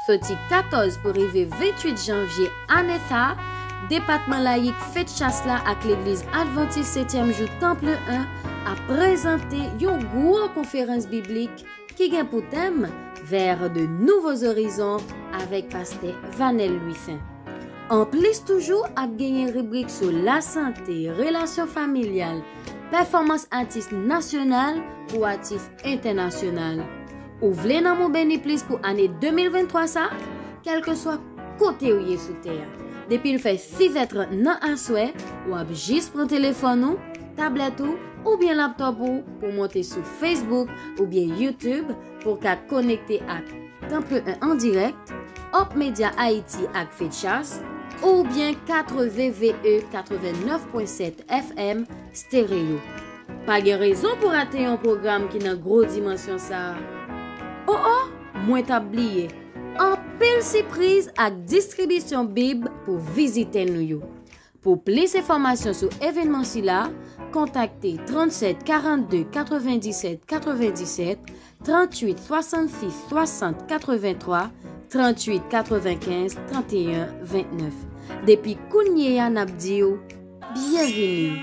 Sorti 14 pour arriver 28 janvier année ça, département laïque fait chasse là avec l'église adventiste 7e jour Temple 1 a présenté une grosse conférence biblique qui a pour thème vers de nouveaux horizons avec pasteur Vanel Louis-Saint. En plus toujours a gagné rubrique sur la santé, relations familiales, performance artiste nationale ou artiste international. Ou voulez nan mon béni plus pour année 2023 ça, quel que soit côté où y est sous terre. Depuis il fait 6h30 nan un souhait, ou a juste prendre téléphone ou, tablette ou bien laptop pour monter sur Facebook ou bien YouTube pour qu'à connecter à Temple 1 en direct, Hop Media Haïti avec Fetchas ou bien 4VVE 89.7 FM stéréo. Pas de raison pour rater un programme qui n'a gros dimension ça. Oh, moins tablier. En pile surprise avec distribution Bible pour visiter nous. Pour plus d'informations sur l'événement là, contactez 37 42 97 97 38 66 60 83 38 95 31 29. Depuis Kounye Yanabdio, bienvenue.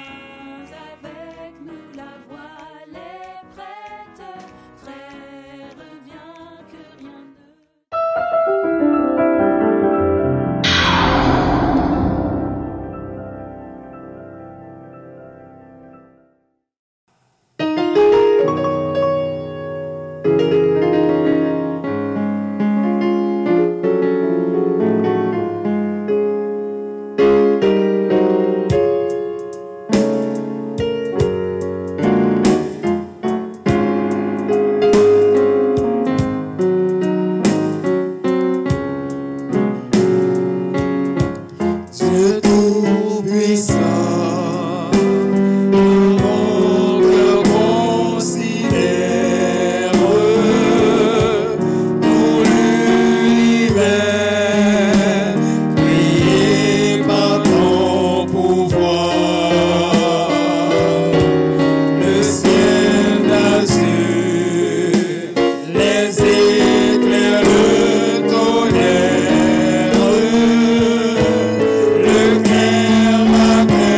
Le cœur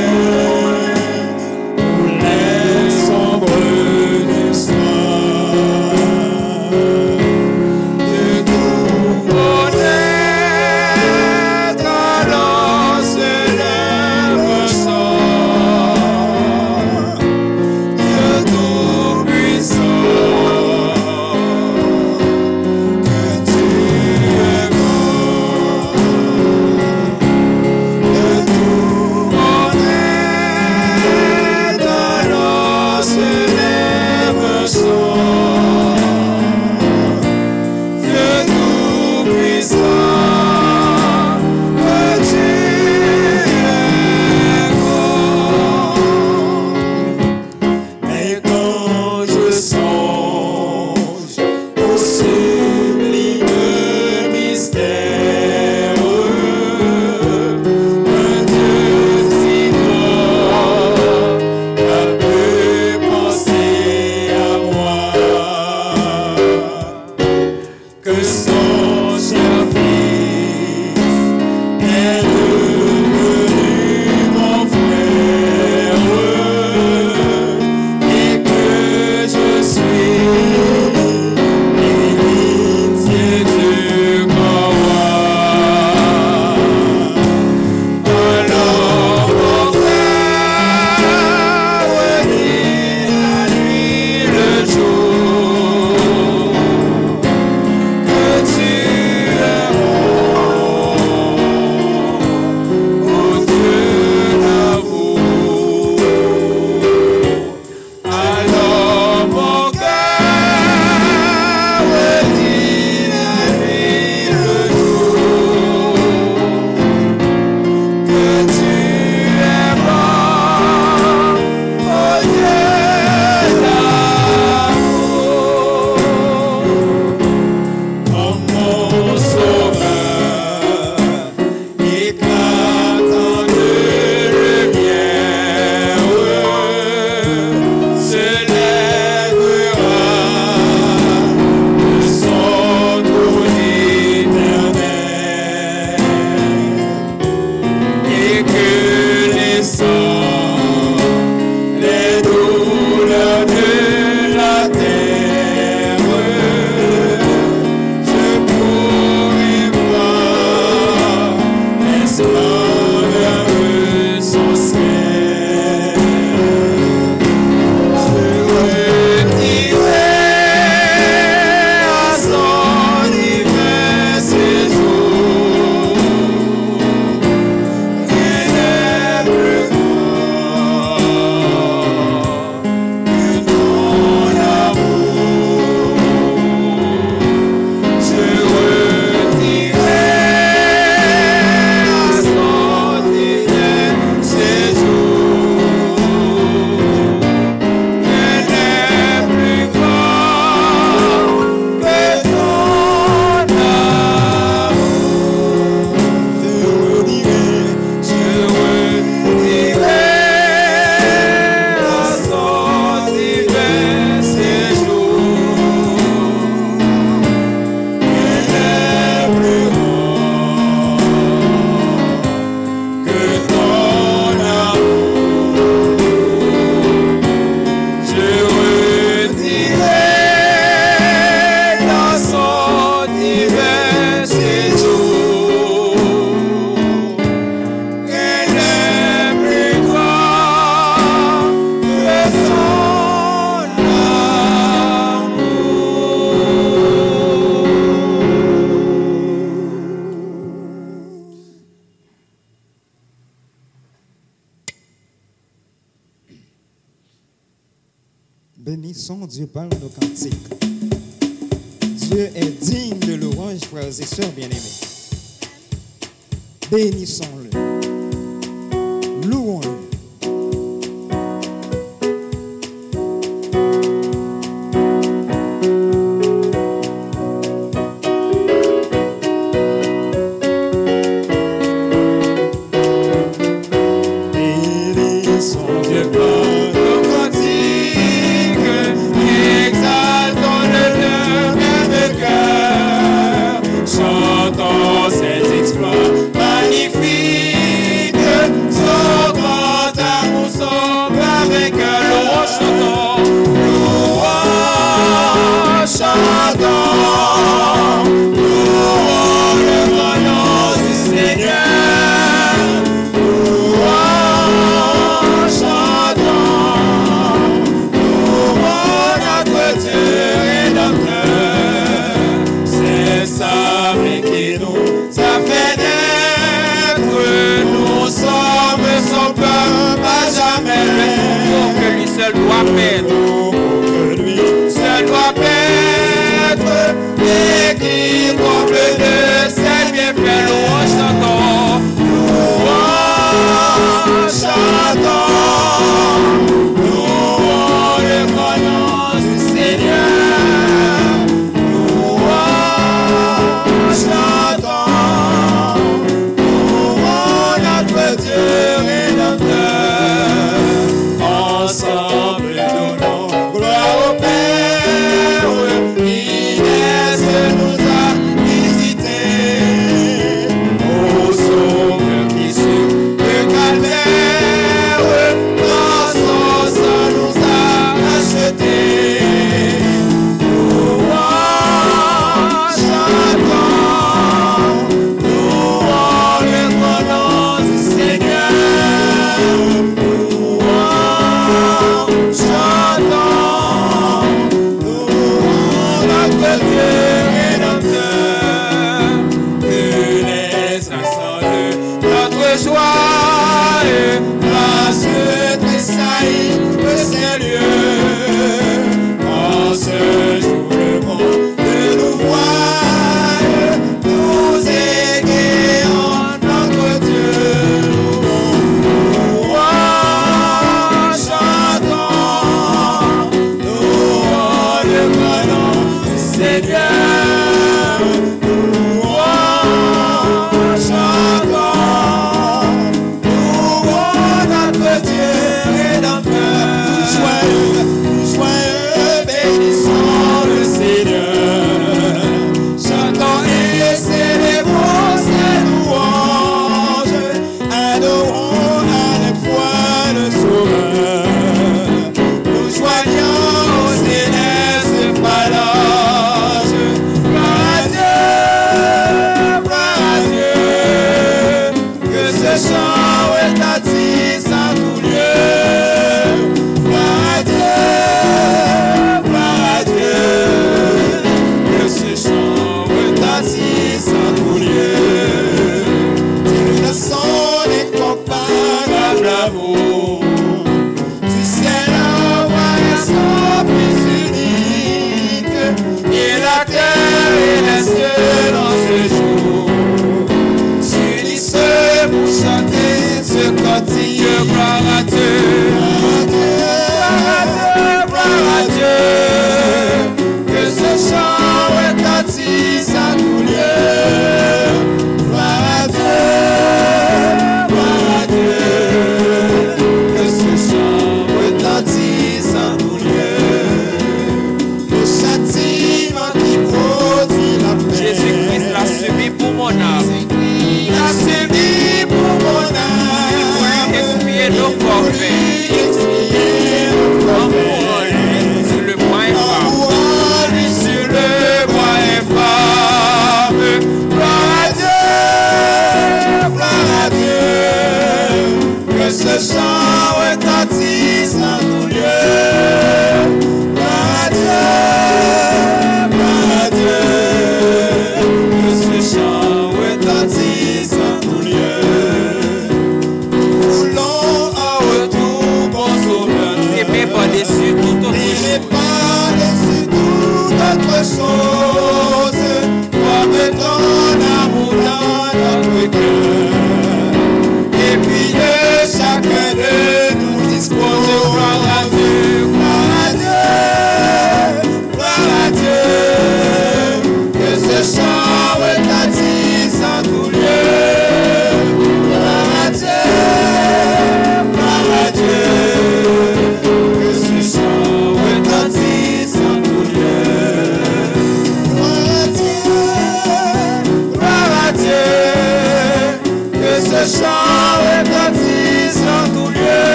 Bénissons Dieu par nos cantiques. Dieu est digne de louange, frères et sœurs bien-aimés. Bénissons-le. Louons-le.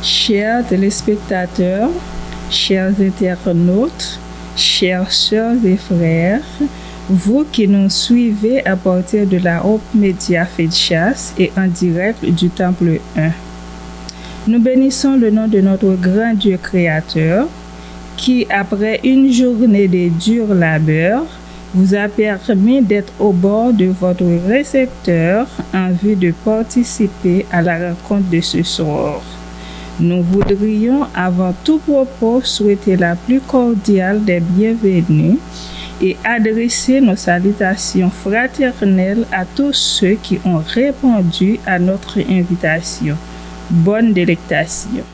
Chers téléspectateurs, chers internautes, chères sœurs et frères, vous qui nous suivez à partir de la Hope Media Feedchas et en direct du Temple 1. Nous bénissons le nom de notre grand Dieu créateur qui, après une journée de dur labeur, vous a permis d'être au bord de votre récepteur en vue de participer à la rencontre de ce soir. Nous voudrions avant tout propos souhaiter la plus cordiale des bienvenues et adresser nos salutations fraternelles à tous ceux qui ont répondu à notre invitation. Bonne délectation.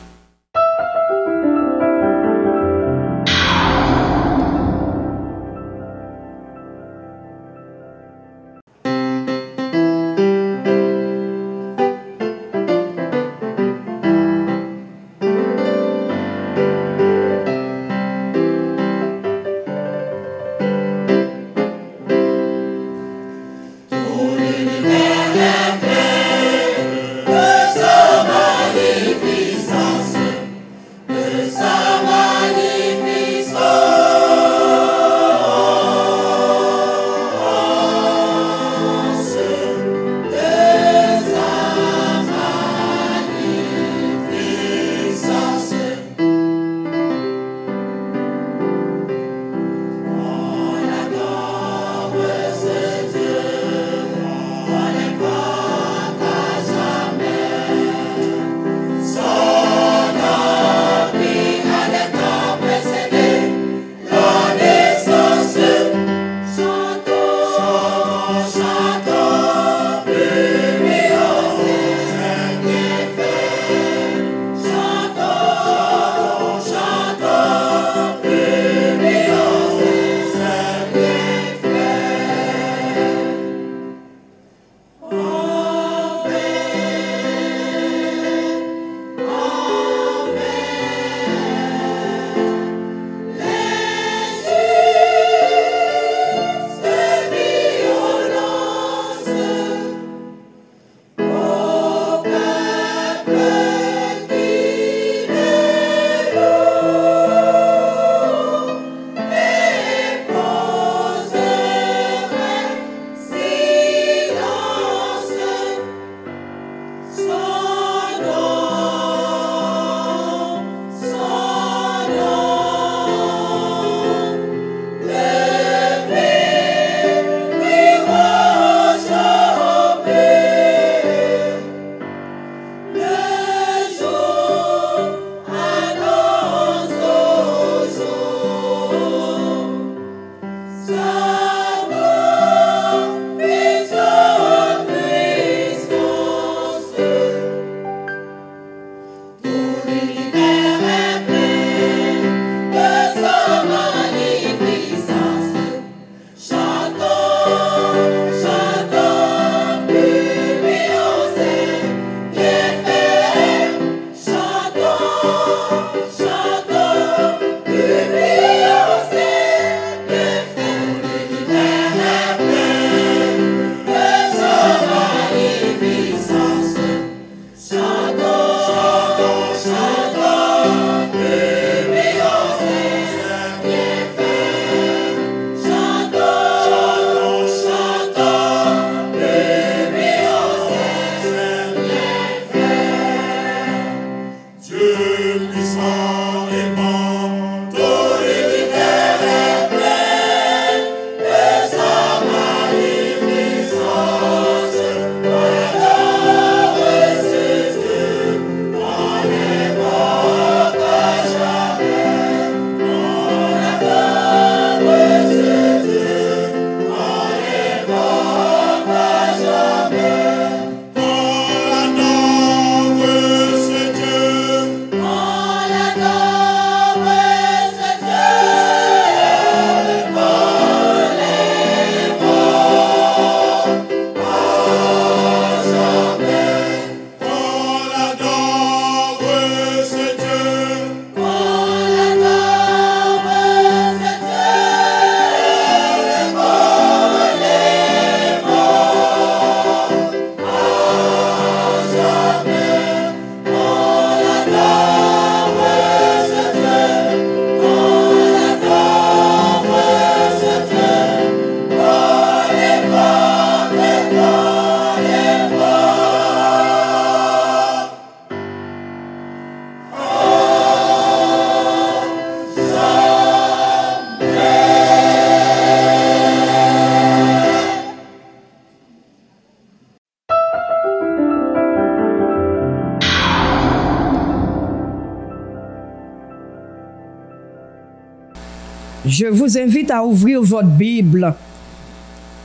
Je vous invite à ouvrir votre Bible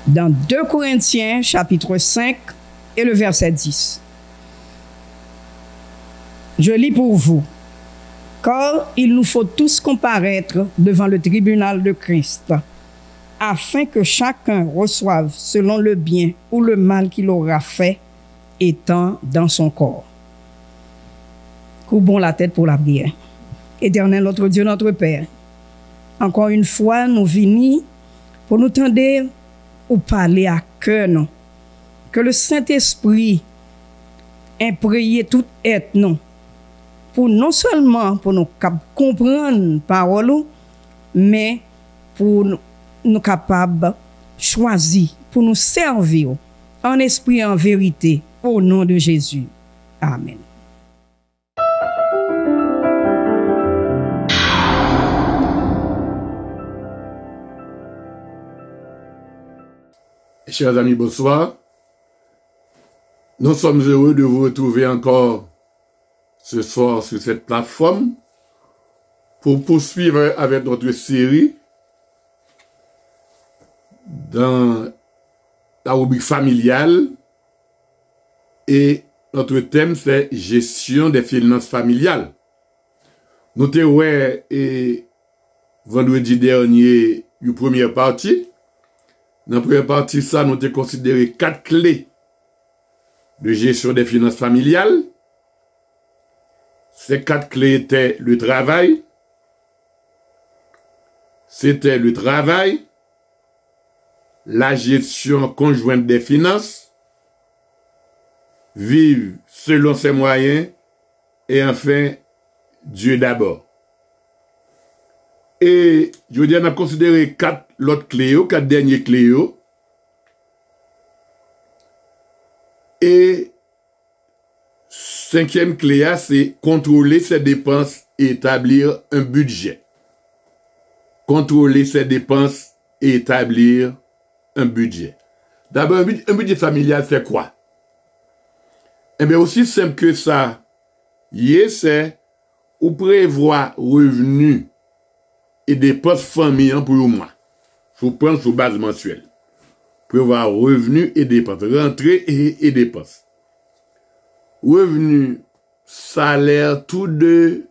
dans 2 Corinthiens chapitre 5 et le verset 10. Je lis pour vous. Car il nous faut tous comparaître devant le tribunal de Christ, afin que chacun reçoive selon le bien ou le mal qu'il aura fait, étant dans son corps. Courbons la tête pour la prière. Éternel notre Dieu, notre Père, encore une fois, nous venons pour nous tendre ou parler à cœur, non. Que le Saint-Esprit imprègne tout être, non. Pour non seulement pour nous comprendre parole, mais pour nous capables choisir, pour nous servir en esprit et en vérité, au nom de Jésus. Amen. Chers amis, bonsoir. Nous sommes heureux de vous retrouver encore ce soir sur cette plateforme pour poursuivre avec notre série dans la rubrique familiale et notre thème c'est gestion des finances familiales. Nous avons et vendredi dernier une première partie. Dans la première partie, ça, nous avons considéré 4 clés de gestion des finances familiales. Ces 4 clés étaient le travail. C'était le travail, la gestion conjointe des finances, vivre selon ses moyens, et enfin, Dieu d'abord. Et je veux dire, on a considéré 4 l'autre clés, 4 derniers clés. Et 5e clé, c'est contrôler ses dépenses et établir un budget. Contrôler ses dépenses et établir un budget. D'abord, un budget familial, c'est quoi? Eh bien, aussi simple que ça, c'est ou prévoir revenus et dépenses familiales pour moi. Faut prendre sur base mensuelle. Prévoir revenus et dépenses. Rentrées et dépenses. Revenus, salaire, tous deux,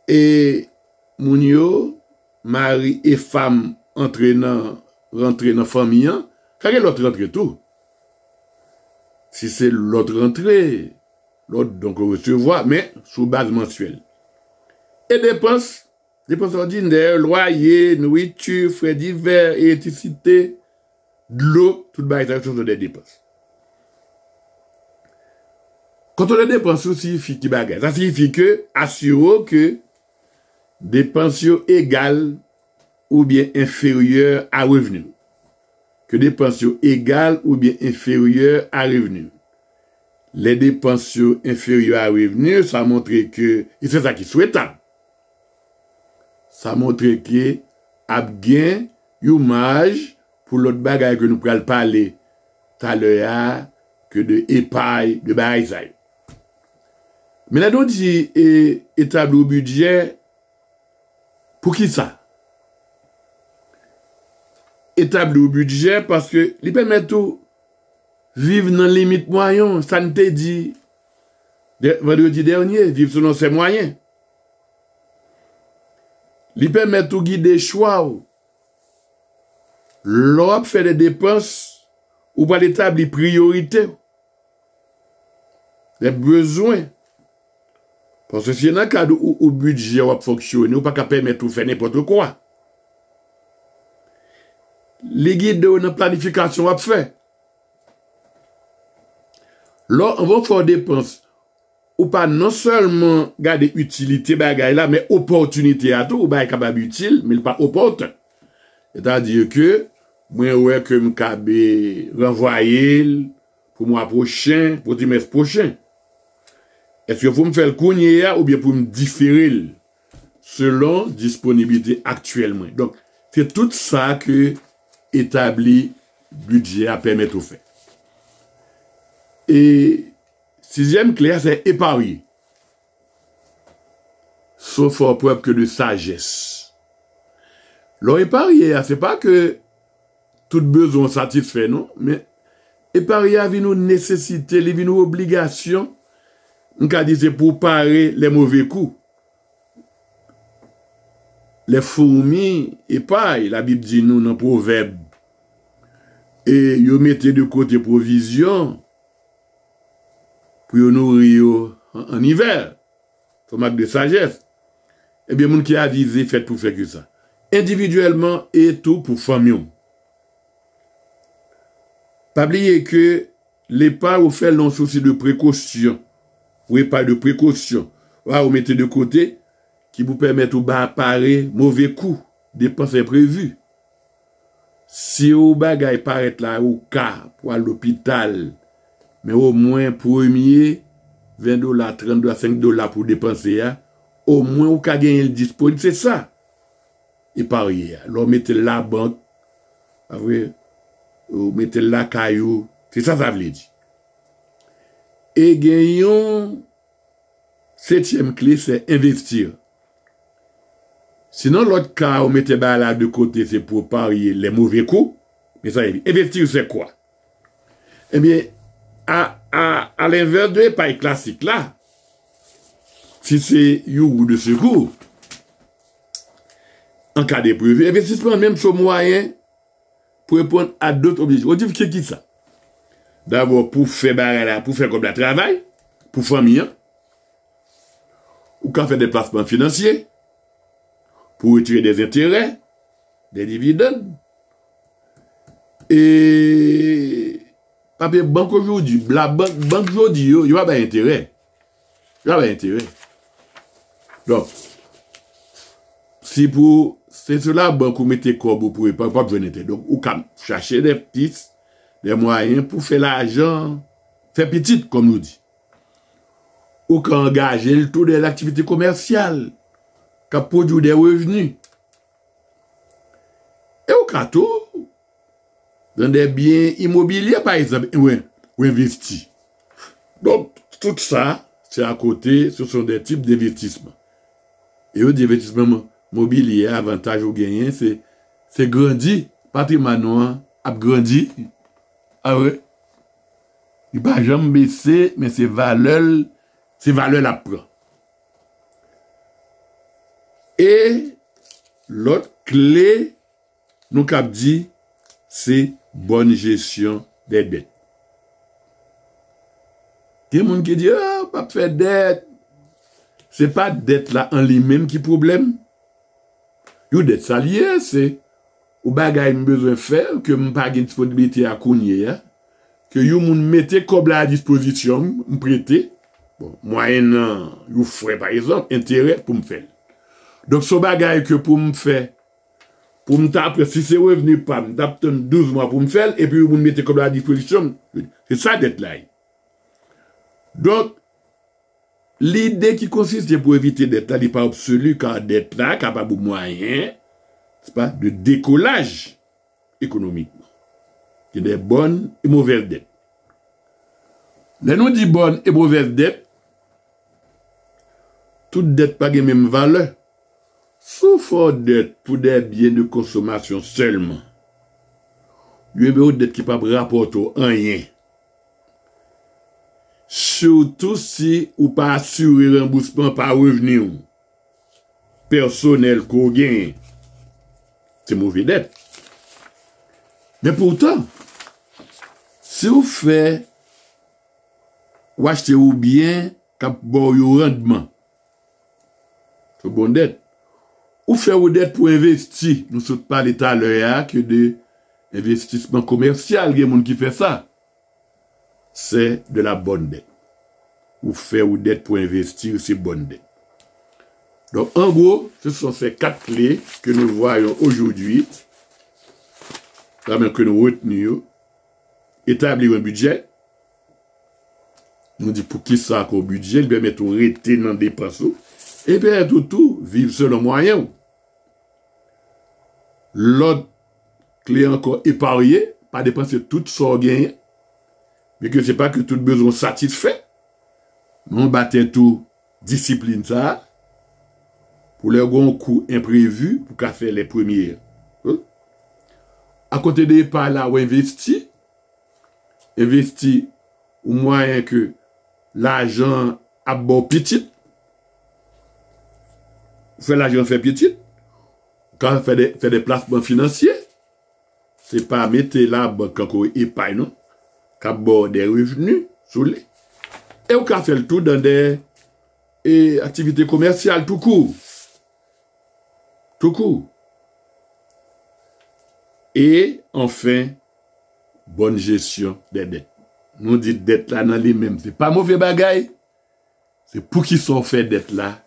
et mounio, mari et femme rentrer dans la famille. Quel est l'autre rentrée tout? Si c'est l'autre rentrée, l'autre donc recevoir, mais sous base mensuelle. Et dépenses ordinaires, loyer, nourriture, frais divers, électricité, de l'eau, tout le sont des dépenses. Quand on a des dépenses, ça signifie qui bagaille. Ça signifie que, assurons que dépenses égales ou bien inférieures à revenus. Que dépenses égales ou bien inférieures à revenus. Les dépenses inférieures à revenus, ça montre que, et c'est ça qui est souhaitable. Ça montre que a gain une marge pour l'autre bagaille que nous pourrons parler tout à l'heure que de épargne, de bagaille. Mais là, nous dit établir le budget pour qui ça? Établir le budget parce que il permet tout vivre dans les limites moyens. Ça ne te dit vendredi dernier, vivre selon ses moyens. Il permet tout guider choix. L'Europe fait des dépenses ou pas établir priorité. Les besoins. Parce que si y a un cadre où le budget va fonctionner, ou pas qu'à permettre de faire n'importe quoi. Les guides de la planification va faire. Là, on va faire des dépenses. Ou pas non seulement garder utilité bagaille là, mais opportunité à tout, ou pas capable utile, mais pas opportun. C'est-à-dire que, moi, ouais, que m'cabe renvoyer pour mois prochain, pour trimestre prochain. Est-ce que vous me faire le cogner ou bien pour me différer selon disponibilité actuellement. Donc, c'est tout ça que établi budget a permis de faire. Et 6e clé, c'est épargner. Sauf en preuve que de sagesse. Leur épargne, c'est pas que tout besoin satisfait, non, mais épargne a nous nécessité, il nous obligation, on a dit c'est pour parer les mauvais coups. Les fourmis épargnent, la Bible dit nous dans le proverbe. Et vous mettez de côté provision pour nourrir en hiver. C'est un acte de sagesse. Eh bien, moun qui a avisé, fait pour faire que ça. Individuellement et tout pour famille. Pas oublier que l'épargne vous fait l'on souci de précaution. Ou pas de précaution. Vous mettez de côté qui vous permet de parer mauvais coups, dépenses imprévues. Si vous bagay paraît là au cas pour à l'hôpital, mais au moins premier $20, $30, $5 pour dépenser, au moins vous avez gagné le disponible, c'est ça. Et pareil, alors mettez la banque, vous mettez la caillou, c'est ça ça veut dire. Et gagnons, 7e clé, c'est investir. Sinon, l'autre cas, vous mettez là de côté, c'est pour parier les mauvais coups. Mais ça, investir, c'est quoi? Eh bien, à l'inverse de l'épargne classique, là, si c'est you de secours, en cas d'imprévu, investissement même sur moyen pour répondre à d'autres objectifs. On dit qui ça? D'abord, pour faire comme le travail, pour famille, ou quand faire des placements financiers, pour retirer des intérêts, des dividendes. Et papier banque aujourd'hui, la banque aujourd'hui, il y a pas d'intérêt. Il y a pas d'intérêt. Donc, si pour c'est cela banque vous mettez corbeau pour pas besoin d'intérêt. Donc, vous chercher des moyens pour faire l'argent, faire petit comme nous dit. Ou engager le tour de l'activité commerciale. Qui produit des revenus. Et au cas tout, dans des biens immobiliers, par exemple, ou investir. Donc, tout ça, c'est à côté, ce sont des types d'investissements. Et au d'investissement mobilier, avantage ou gagner, c'est grandi. Patrimoine a grandi. Ah ouais. Il ne va jamais baisser, mais c'est valeur la prend. Et l'autre clé, nous cap dit, c'est bonne gestion des dettes. Il y a des gens qui disent, oh, pas faire dette. C'est pas dette là en lui-même qui problème. Une dette salière, c'est, ou bagay besoin faire, que m'pas de disponibilité à kounye, que you moun mette comme à disposition, m'prêter, bon, moyennant, you frais par exemple, intérêt pour me faire. Donc, ce bagay que pour me faire, pour me taper, si c'est revenu pas, me tape 12 mois pour me faire, et puis vous me mettez comme à disposition, c'est ça d'être là. Donc, l'idée qui consiste pour éviter d'être là, n'est pas absolue, car d'être là, capable de moyens, c'est pas, de décollage économique. Il y a des bonnes et mauvaises dettes. Là, nous dit bonnes et mauvaises dettes, toute dette pas de même valeur. Sauf dette pour des biens de consommation seulement. Il y a une dette qui ne peut pas rapporter rien. Surtout si ou pas assurer remboursement par revenu personnel qu'on gagne. C'est mauvais dette. Mais pourtant, si vous faites ou achetez ou bien cap bon rendement, c'est bonne dette. Ou faire ou dette pour investir. Nous sommes pas l'État l'heure que de investissement commercial. Il y a des gens qui fait ça. C'est de la bonne dette. Ou faire ou dette pour investir, c'est bonne dette. Donc, en gros, ce sont ces 4 clés que nous voyons aujourd'hui. Que nous retenons. Établir un budget. Nous dit pour qui ça qu'au budget, il permet de rester dans des dépenses. Et bien, tout, vivre selon moyen. L'autre clé encore épargner, pas dépenser tout son gain, mais que c'est pas que tout besoin satisfait. Mais on battait tout discipline ça, pour les grands coups imprévus, pour qu'à faire les premiers à côté des pas là, ou investi ou moyen que l'argent a bon petit, fait l'argent fait petit, quand fait des placements financiers, c'est pas mettre la banque encore épargne, non, qu'à bord des revenus, sous les. Et on fait le tout dans des activités commerciales tout court. Tout court. Et enfin, bonne gestion des dettes. Nous dit dette là dans les mêmes. C'est pas mauvais bagaille. C'est pour qui sont fait dette là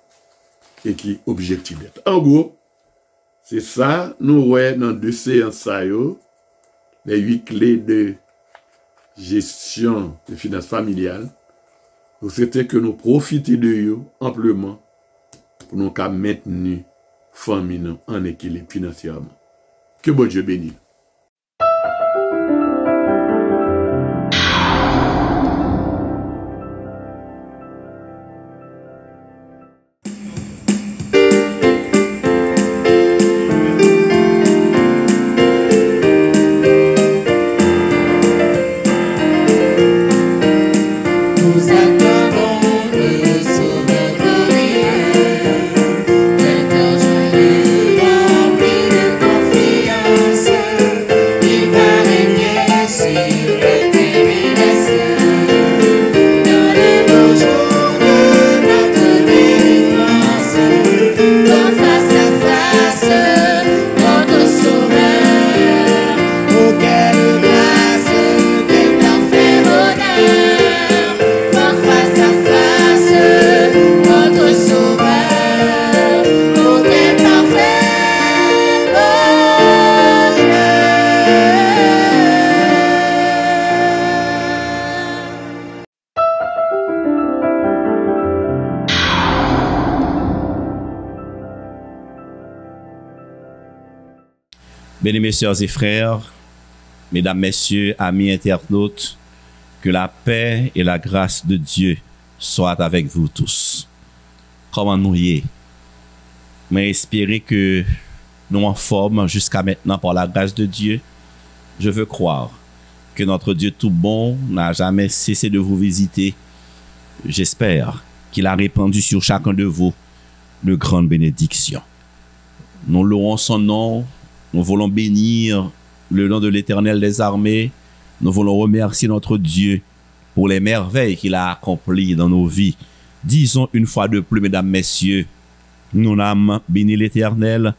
et qui objectif dette. En gros, c'est ça, nous voyons dans 2 séances, les 8 clés de gestion des finances familiales. C'était que nous profitions de eux amplement pour nous maintenir famille en équilibre financièrement. Que bon Dieu bénisse. Bénis mes sœurs et frères, mesdames, messieurs, amis internautes, que la paix et la grâce de Dieu soient avec vous tous. Comment nous y est? Mais espérer que nous en forme jusqu'à maintenant par la grâce de Dieu. Je veux croire que notre Dieu tout bon n'a jamais cessé de vous visiter. J'espère qu'il a répandu sur chacun de vous de grandes bénédictions. Nous louons son nom. Nous voulons bénir le nom de l'Éternel des armées. Nous voulons remercier notre Dieu pour les merveilles qu'il a accomplies dans nos vies. Disons une fois de plus, mesdames, messieurs, mon âme bénit l'Éternel.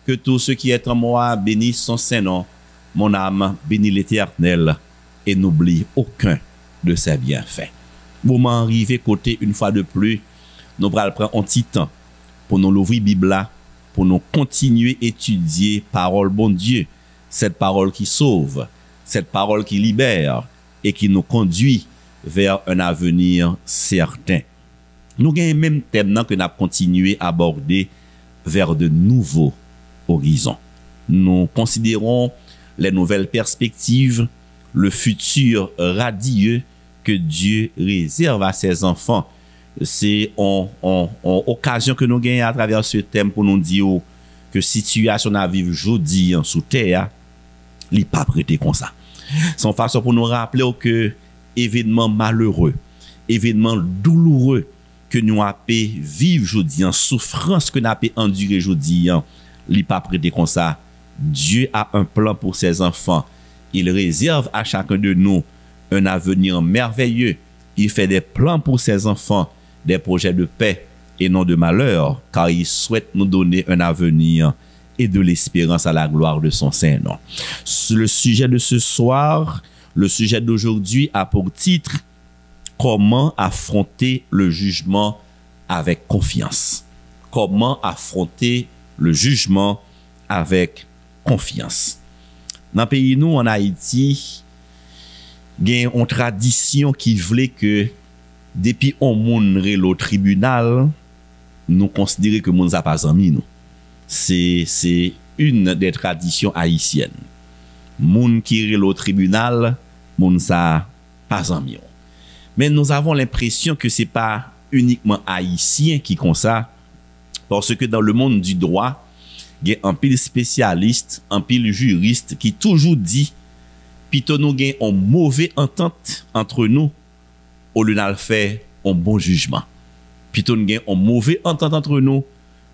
Que tout ce qui est en moi bénisse son Saint-Nom. Mon âme bénit l'Éternel et n'oublie aucun de ses bienfaits. Moment arrivé côté une fois de plus, nous allons prendre un petit temps pour nous l'ouvrir Bible là, pour nous continuer à étudier parole bon Dieu, cette parole qui sauve, cette parole qui libère et qui nous conduit vers un avenir certain. Nous avons un même thème que nous avons continué à aborder vers de nouveaux horizons. Nous considérons les nouvelles perspectives, le futur radieux que Dieu réserve à ses enfants. C'est en occasion que nous gagnons à travers ce thème pour nous dire que situation à vivre aujourd'hui sous terre, il n'est pas prêté comme ça. C'est une façon pour nous rappeler que événements malheureux, événements douloureux que nous avons vivre aujourd'hui, souffrance que nous avons enduré aujourd'hui, il n'est pas prêté comme ça. Dieu a un plan pour ses enfants. Il réserve à chacun de nous un avenir merveilleux. Il fait des plans pour ses enfants, des projets de paix et non de malheur, car il souhaite nous donner un avenir et de l'espérance à la gloire de son Saint-Nom. Le sujet de ce soir, le sujet d'aujourd'hui a pour titre « Comment affronter le jugement avec confiance ». Comment affronter le jugement avec confiance. Dans le pays, nous, en Haïti, il y a une tradition qui voulait que depuis on montre au tribunal, nous considérons que nous n'avons pas amis nous. C'est une des traditions haïtiennes. Moun qui est au tribunal, moun sa pas amis. Mais nous avons l'impression que c'est pas uniquement haïtien qui comme ça, parce que dans le monde du droit, il y a un pile spécialiste, un pile juriste qui toujours dit, plutôt nous gain une mauvaise entente entre nous, au lieu de faire un bon jugement. Plutôt nous gain une mauvaise entente entre nous,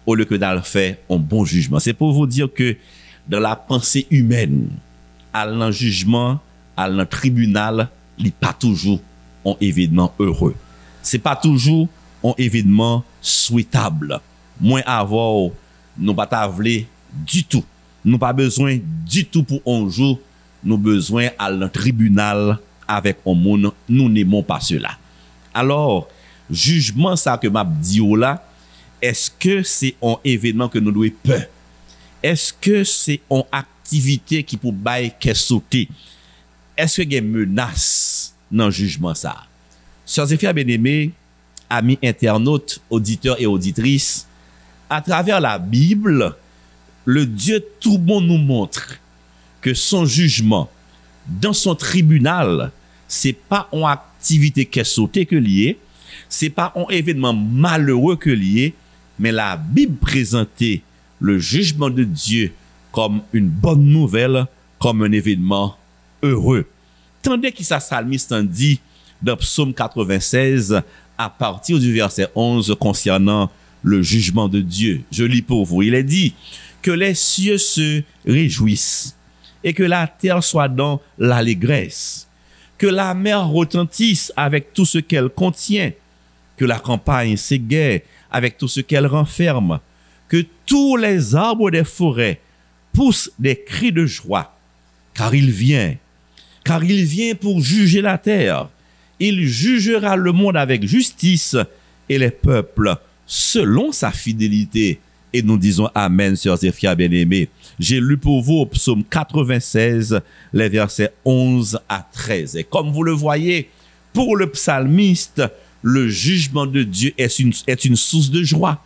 au lieu que de faire un bon jugement. C'est pour vous dire que dans la pensée humaine, à l'en jugement, à l'en tribunal, il n'est pas toujours un événement heureux. C'est pas toujours un événement souhaitable. Moins avoir, nous pas t'avler du tout. Nous pas besoin du tout pour un jour. Nous besoin à l'en tribunal avec un monde. Nous n'aimons pas cela. Alors, jugement ça que m'a dit là, est-ce que c'est un événement que nous devons peur? Est-ce que c'est une activité qui peut bailler qu'est sauter? Est-ce qu'il y a une menace dans le jugement ça? Sœurs et frères bien-aimés, amis internautes, auditeurs et auditrices, à travers la Bible, le Dieu tout bon nous montre que son jugement dans son tribunal, c'est pas une activité qui est sautée que liée, c'est pas un événement malheureux que lié, mais la Bible présentait le jugement de Dieu comme une bonne nouvelle, comme un événement heureux. Tandis que sa psalmiste en dit dans Psaume 96 à partir du verset 11 concernant le jugement de Dieu. Je lis pour vous. Il est dit que les cieux se réjouissent et que la terre soit dans l'allégresse, que la mer retentisse avec tout ce qu'elle contient, que la campagne s'égaie avec tout ce qu'elle renferme, que tous les arbres des forêts poussent des cris de joie, car il vient pour juger la terre. Il jugera le monde avec justice et les peuples selon sa fidélité. Et nous disons Amen, sœurs et frères bien-aimés. J'ai lu pour vous au psaume 96, les versets 11 à 13. Et comme vous le voyez, pour le psalmiste, le jugement de Dieu est une source de joie.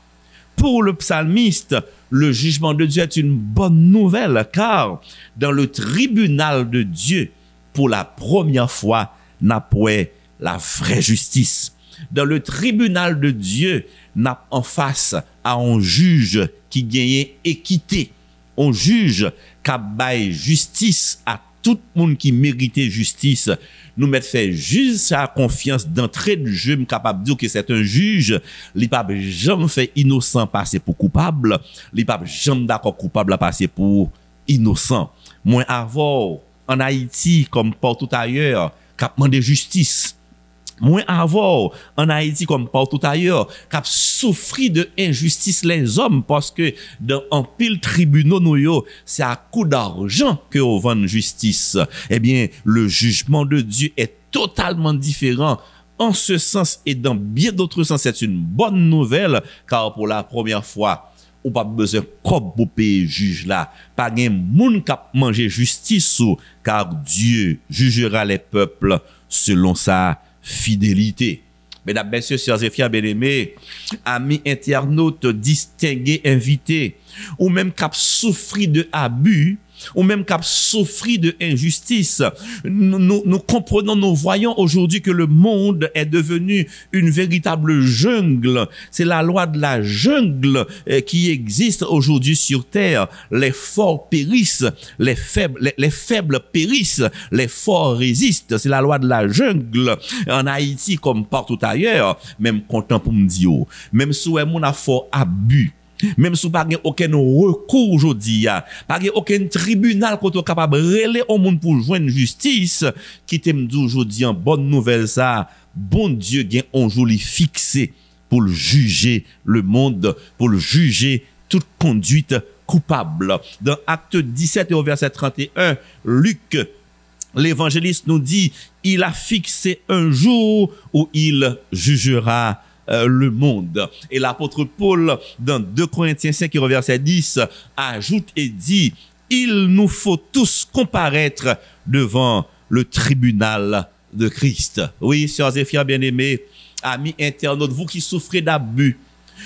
Pour le psalmiste, le jugement de Dieu est une bonne nouvelle, car dans le tribunal de Dieu, pour la première fois, n'a pas la vraie justice. Dans le tribunal de Dieu, n'a en face à un juge qui gagne équité, un juge qui baille justice à tout le monde qui méritait justice. Nous mettre fait juste sa confiance d'entrée de jeu, capable de dire que c'est un juge, il pas jamais fait innocent passer pour coupable, il pas jamais d'accord coupable à passer pour innocent. Moins avant en Haïti comme partout ailleurs, qui a demandé justice. Moins avant en Haïti comme partout ailleurs, qui a souffert de injustice les hommes parce que dans un pile tribunaux nous c'est à coup d'argent que on vend justice. Eh bien, le jugement de Dieu est totalement différent. En ce sens et dans bien d'autres sens, c'est une bonne nouvelle car pour la première fois, ou pas besoin comme pour payer juge là, pas gen moun k'ap manger justice car Dieu jugera les peuples selon sa fidélité. Mesdames, messieurs, sœurs et frères bien-aimés, amis internautes, distingués, invités, ou même qui a souffert de abus, ou même qui a souffert de injustice, nous comprenons, nous voyons aujourd'hui que le monde est devenu une véritable jungle. C'est la loi de la jungle qui existe aujourd'hui sur terre. Les forts périssent, les faibles périssent, les forts résistent. C'est la loi de la jungle. En Haïti comme partout ailleurs, même content pour me dire, même si on a fort abus, même si pas aucun recours aujourd'hui, pas aucun tribunal qu'on est capable de relayer au monde pour joindre justice, qui t'aime dit aujourd'hui en bonne nouvelle ça, bon Dieu gain un jour li fixé pour le juger le monde, pour le juger toute conduite coupable. Dans Acte 17 et au verset 31, Luc l'évangéliste nous dit, il a fixé un jour où il jugera le monde. Et l'apôtre Paul, dans 2 Corinthiens 5, verset 10, ajoute et dit, il nous faut tous comparaître devant le tribunal de Christ. Oui, sœurs et frères bien-aimés, amis internautes, vous qui souffrez d'abus,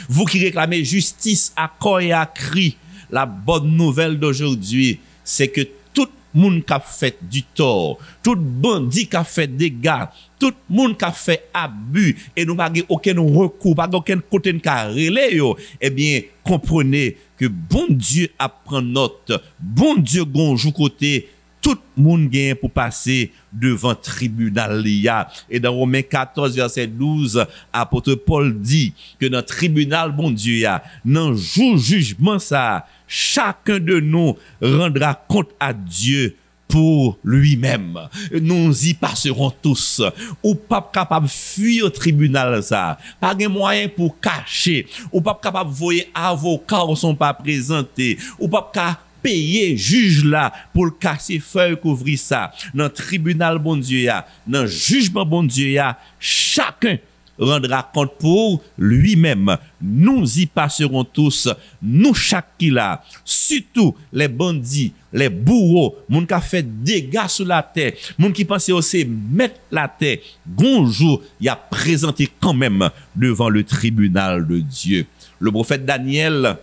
vous qui réclamez justice à corps et à cri, la bonne nouvelle d'aujourd'hui, c'est que toute moun qui a fait du tort, tout bandit qui a fait dégâts, tout moun qui a fait abus, et nous pas aucun recours, pas aucun côté de relé yo, eh bien, comprenez que bon Dieu apprend note, bon Dieu gonjou côté, tout le monde gagne pour passer devant tribunal liya. Et dans Romains 14, verset 12, apôtre Paul dit que dans tribunal, bon Dieu, ya, dans jour jugement ça, chacun de nous rendra compte à Dieu pour lui-même. Nous y passerons tous. Ou pas capable de fuir au tribunal ça. Pas de moyen pour cacher. Ou pas capable de voir avocat ou sont pas présentés. Ou pas capable payer juge là pour le casser feuille couvrir ça dans tribunal bon Dieu ya dans jugement bon Dieu ya chacun rendra compte pour lui-même. Nous y passerons tous, nous chaque qui là, surtout les bandits, les bourreaux, moun qui a fait dégâts sur la terre, moun qui pensait aussi mettre la terre, bonjour, il a présenté quand même devant le tribunal de Dieu. Le prophète Daniel,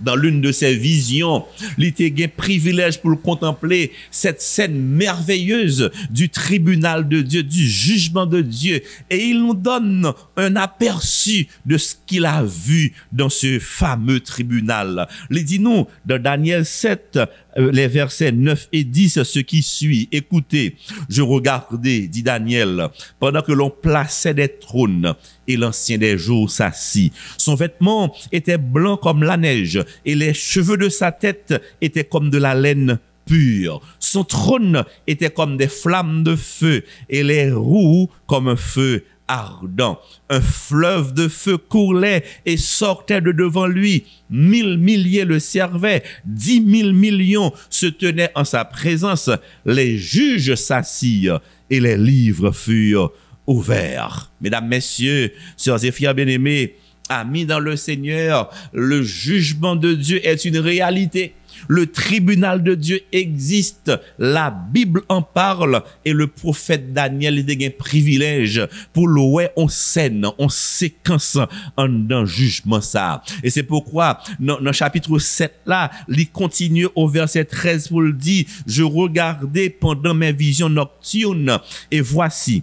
dans l'une de ses visions, il était un privilège pour contempler cette scène merveilleuse du tribunal de Dieu, du jugement de Dieu. Et il nous donne un aperçu de ce qu'il a vu dans ce fameux tribunal. Il dit nous, dans Daniel 7, les versets 9 et 10, ce qui suit. Écoutez, je regardais, dit Daniel, pendant que l'on plaçait des trônes et l'ancien des jours s'assit. Son vêtement était blanc comme la neige et les cheveux de sa tête étaient comme de la laine pure. Son trône était comme des flammes de feu et les roues comme un feu ardent. Un fleuve de feu coulait et sortait de devant lui. 1000 milliers le servaient. 10 000 millions se tenaient en sa présence. Les juges s'assirent et les livres furent ouverts. Mesdames, messieurs, sœurs et frères bien-aimés, amis dans le Seigneur, le jugement de Dieu est une réalité. Le tribunal de Dieu existe, la Bible en parle et le prophète Daniel a un privilège pour louer en scène, en séquence, dans jugement ça. Et c'est pourquoi dans le chapitre 7 là, il continue au verset 13 pour le dire, je regardais pendant mes visions nocturnes et voici,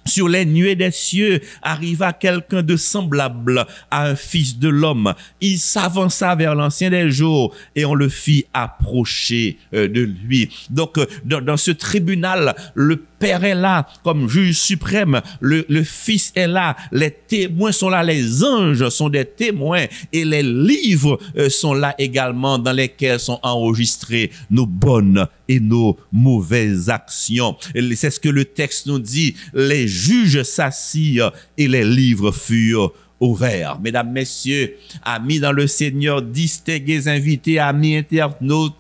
sur les nuées des cieux arriva quelqu'un de semblable à un fils de l'homme. Il s'avança vers l'ancien des jours et on le fit approcher de lui. Donc, dans ce tribunal, le Père est là comme juge suprême, le Fils est là, les témoins sont là, les anges sont des témoins et les livres sont là également dans lesquels sont enregistrées nos bonnes et nos mauvaises actions. C'est ce que le texte nous dit, les juges s'assirent et les livres furent ouverts. Mesdames, messieurs, amis dans le Seigneur, distingués invités, amis internautes,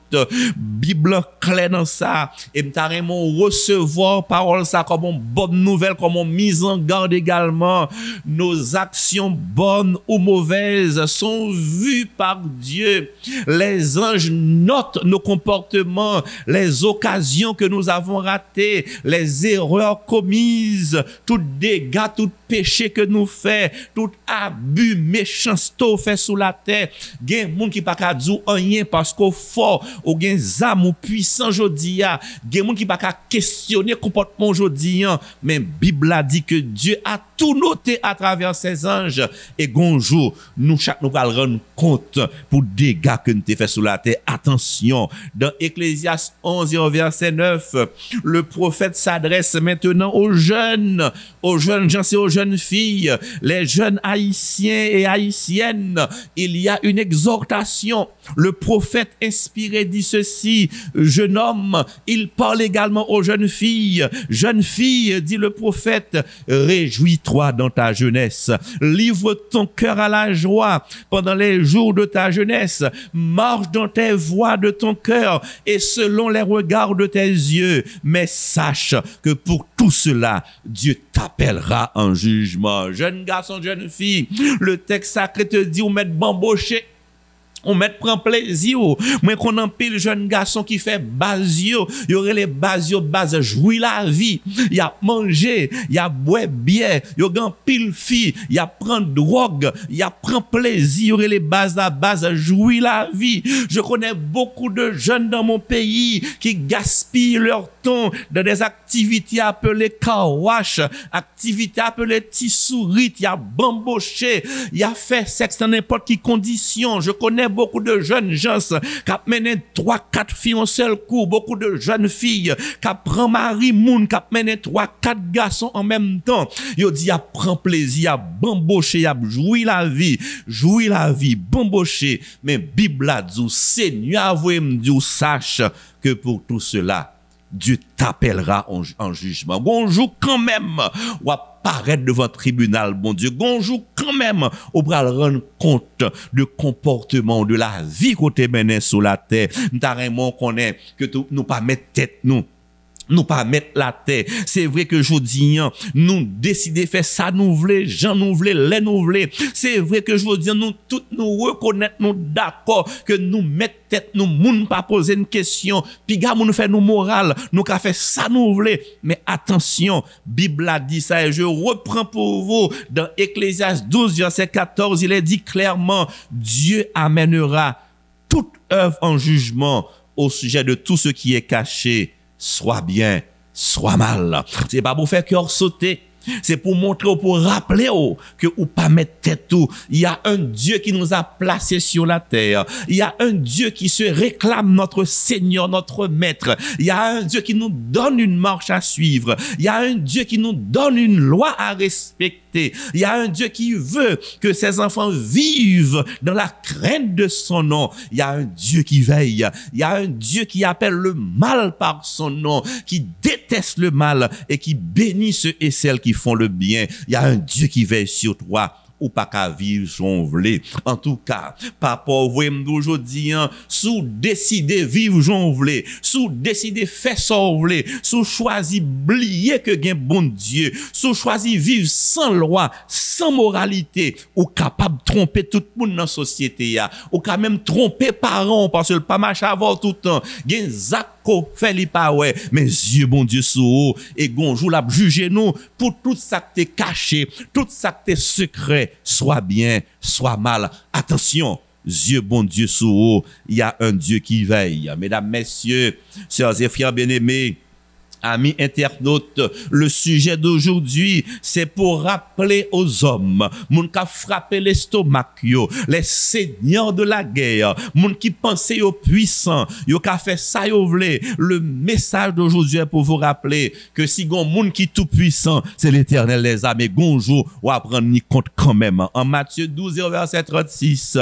Bible claire dans ça, et m'tarement recevoir parole ça comme une bonne nouvelle, comme une mise en garde également. Nos actions bonnes ou mauvaises sont vues par Dieu. Les anges notent nos comportements, les occasions que nous avons ratées, les erreurs commises, tout dégât, tout péché que nous faisons, tout abus, méchanceté fait sous la terre. Il y a des gens qui ne peuvent pas dire rien parce qu'au fort, ou gen zam ou puissant jodi a, gen moun ki pa ka questionner comportement jodi an, mais Bible a dit que Dieu a tout noté à travers ses anges et gonjour nous chaque nous pral rendre compte pour dégâts que nous t'ai fait sur la terre. Attention, dans Ecclésiaste 11 et au verset 9, le prophète s'adresse maintenant aux jeunes gens et aux jeunes filles, les jeunes haïtiens et haïtiennes. Il y a une exhortation. Le prophète inspiré dit ceci, jeune homme, il parle également aux jeunes filles. Jeune fille, dit le prophète, réjouis-toi dans ta jeunesse. Livre ton cœur à la joie pendant les jours de ta jeunesse. Marche dans tes voies de ton cœur et selon les regards de tes yeux. Mais sache que pour tout cela, Dieu t'appellera en jugement. Jeune garçon, jeune fille, le texte sacré te dit ou mettre bamboché. On met prend plaisir. Moi, qu'on en pile jeune garçon qui fait basio. Il y aurait les basio, base jouir la vie. Il y a manger, il y a boire bien. Il y a pile fille, il y a prendre drogue, il y a prendre plaisir. Il y aurait les bases à base jouir la vie. Je connais beaucoup de jeunes dans mon pays qui gaspillent leur temps dans des activités appelées car wash, activités appelées tissourit, il y a bamboché, il y a fait sexe dans n'importe quelle condition. Je connais beaucoup de jeunes gens qui ont mené 3-4 filles en seul coup, beaucoup de jeunes filles qui prennent mari moun, qui ont mené 3-4 garçons en même temps. Ils disent, il prend plaisir, il bamboché, il jouir la vie, bamboché. Mais Bible a dit, Seigneur, vous me dit, sache que pour tout cela, Dieu t'appellera en jugement. Bonjour quand même, ou apparaître devant le tribunal, bon Dieu. Bonjour quand même, ou pral rendre compte de comportement de la vie côté mené sur la terre. Nous t'arrêtons qu'on est, que nous pas mettre tête nous pas mettre la tête. C'est vrai que je dis, nous décider faire ça nous voulons, gens nous voulons, les nous voulons. C'est vrai que je veux dire, nous tous nous reconnaître, nous d'accord que nous mettre tête, nous moun pas poser une question, puis gars nous fait nous moral, nous qu'a fait ça nous voulons. Mais attention, Bible a dit ça et je reprends pour vous dans Ecclésiaste 12 verset 14, il est dit clairement, Dieu amènera toute œuvre en jugement au sujet de tout ce qui est caché, soit bien, soit mal. C'est pas pour faire cœur sauter. C'est pour montrer, pour rappeler que ou pas mettre tête tout. Il y a un Dieu qui nous a placés sur la terre. Il y a un Dieu qui se réclame notre Seigneur, notre Maître. Il y a un Dieu qui nous donne une marche à suivre. Il y a un Dieu qui nous donne une loi à respecter. Il y a un Dieu qui veut que ses enfants vivent dans la crainte de son nom. Il y a un Dieu qui veille. Il y a un Dieu qui appelle le mal par son nom, qui déteste le mal et qui bénit ceux et celles qui font le bien. Il y a un Dieu qui veille sur toi. Ou pas qu'à vivre son vlé. En tout cas, papa, vous aujourd'hui, sous décider vivre son vlé, sous décider faire son vlé, sous choisir oublier que gain bon Dieu, sous choisir vivre sans loi, sans moralité, ou capable de tromper tout le monde dans la société, ou quand même tromper parents, parce que le pas marche avant tout le temps, gain zako, fait li pas ouais, mais Dieu, bon Dieu, sous et gonjou la juger nous pour tout ça que t'es caché, tout ça que t'es secret, soit bien, soit mal. Attention, Dieu, bon Dieu, sous haut, il y a un Dieu qui veille. Mesdames, messieurs, sœurs et frères bien-aimés, amis internautes, le sujet d'aujourd'hui, c'est pour rappeler aux hommes, moun qui frappé l'estomac yo, les seigneurs de la guerre, moun qui pensait aux puissants, yo qui fait ça yo vle. Le message d'aujourd'hui est pour vous rappeler que si gon moun qui tout puissant, c'est l'Éternel les armées, gonjour ou apprendre ni compte quand même. En Matthieu 12 verset 36,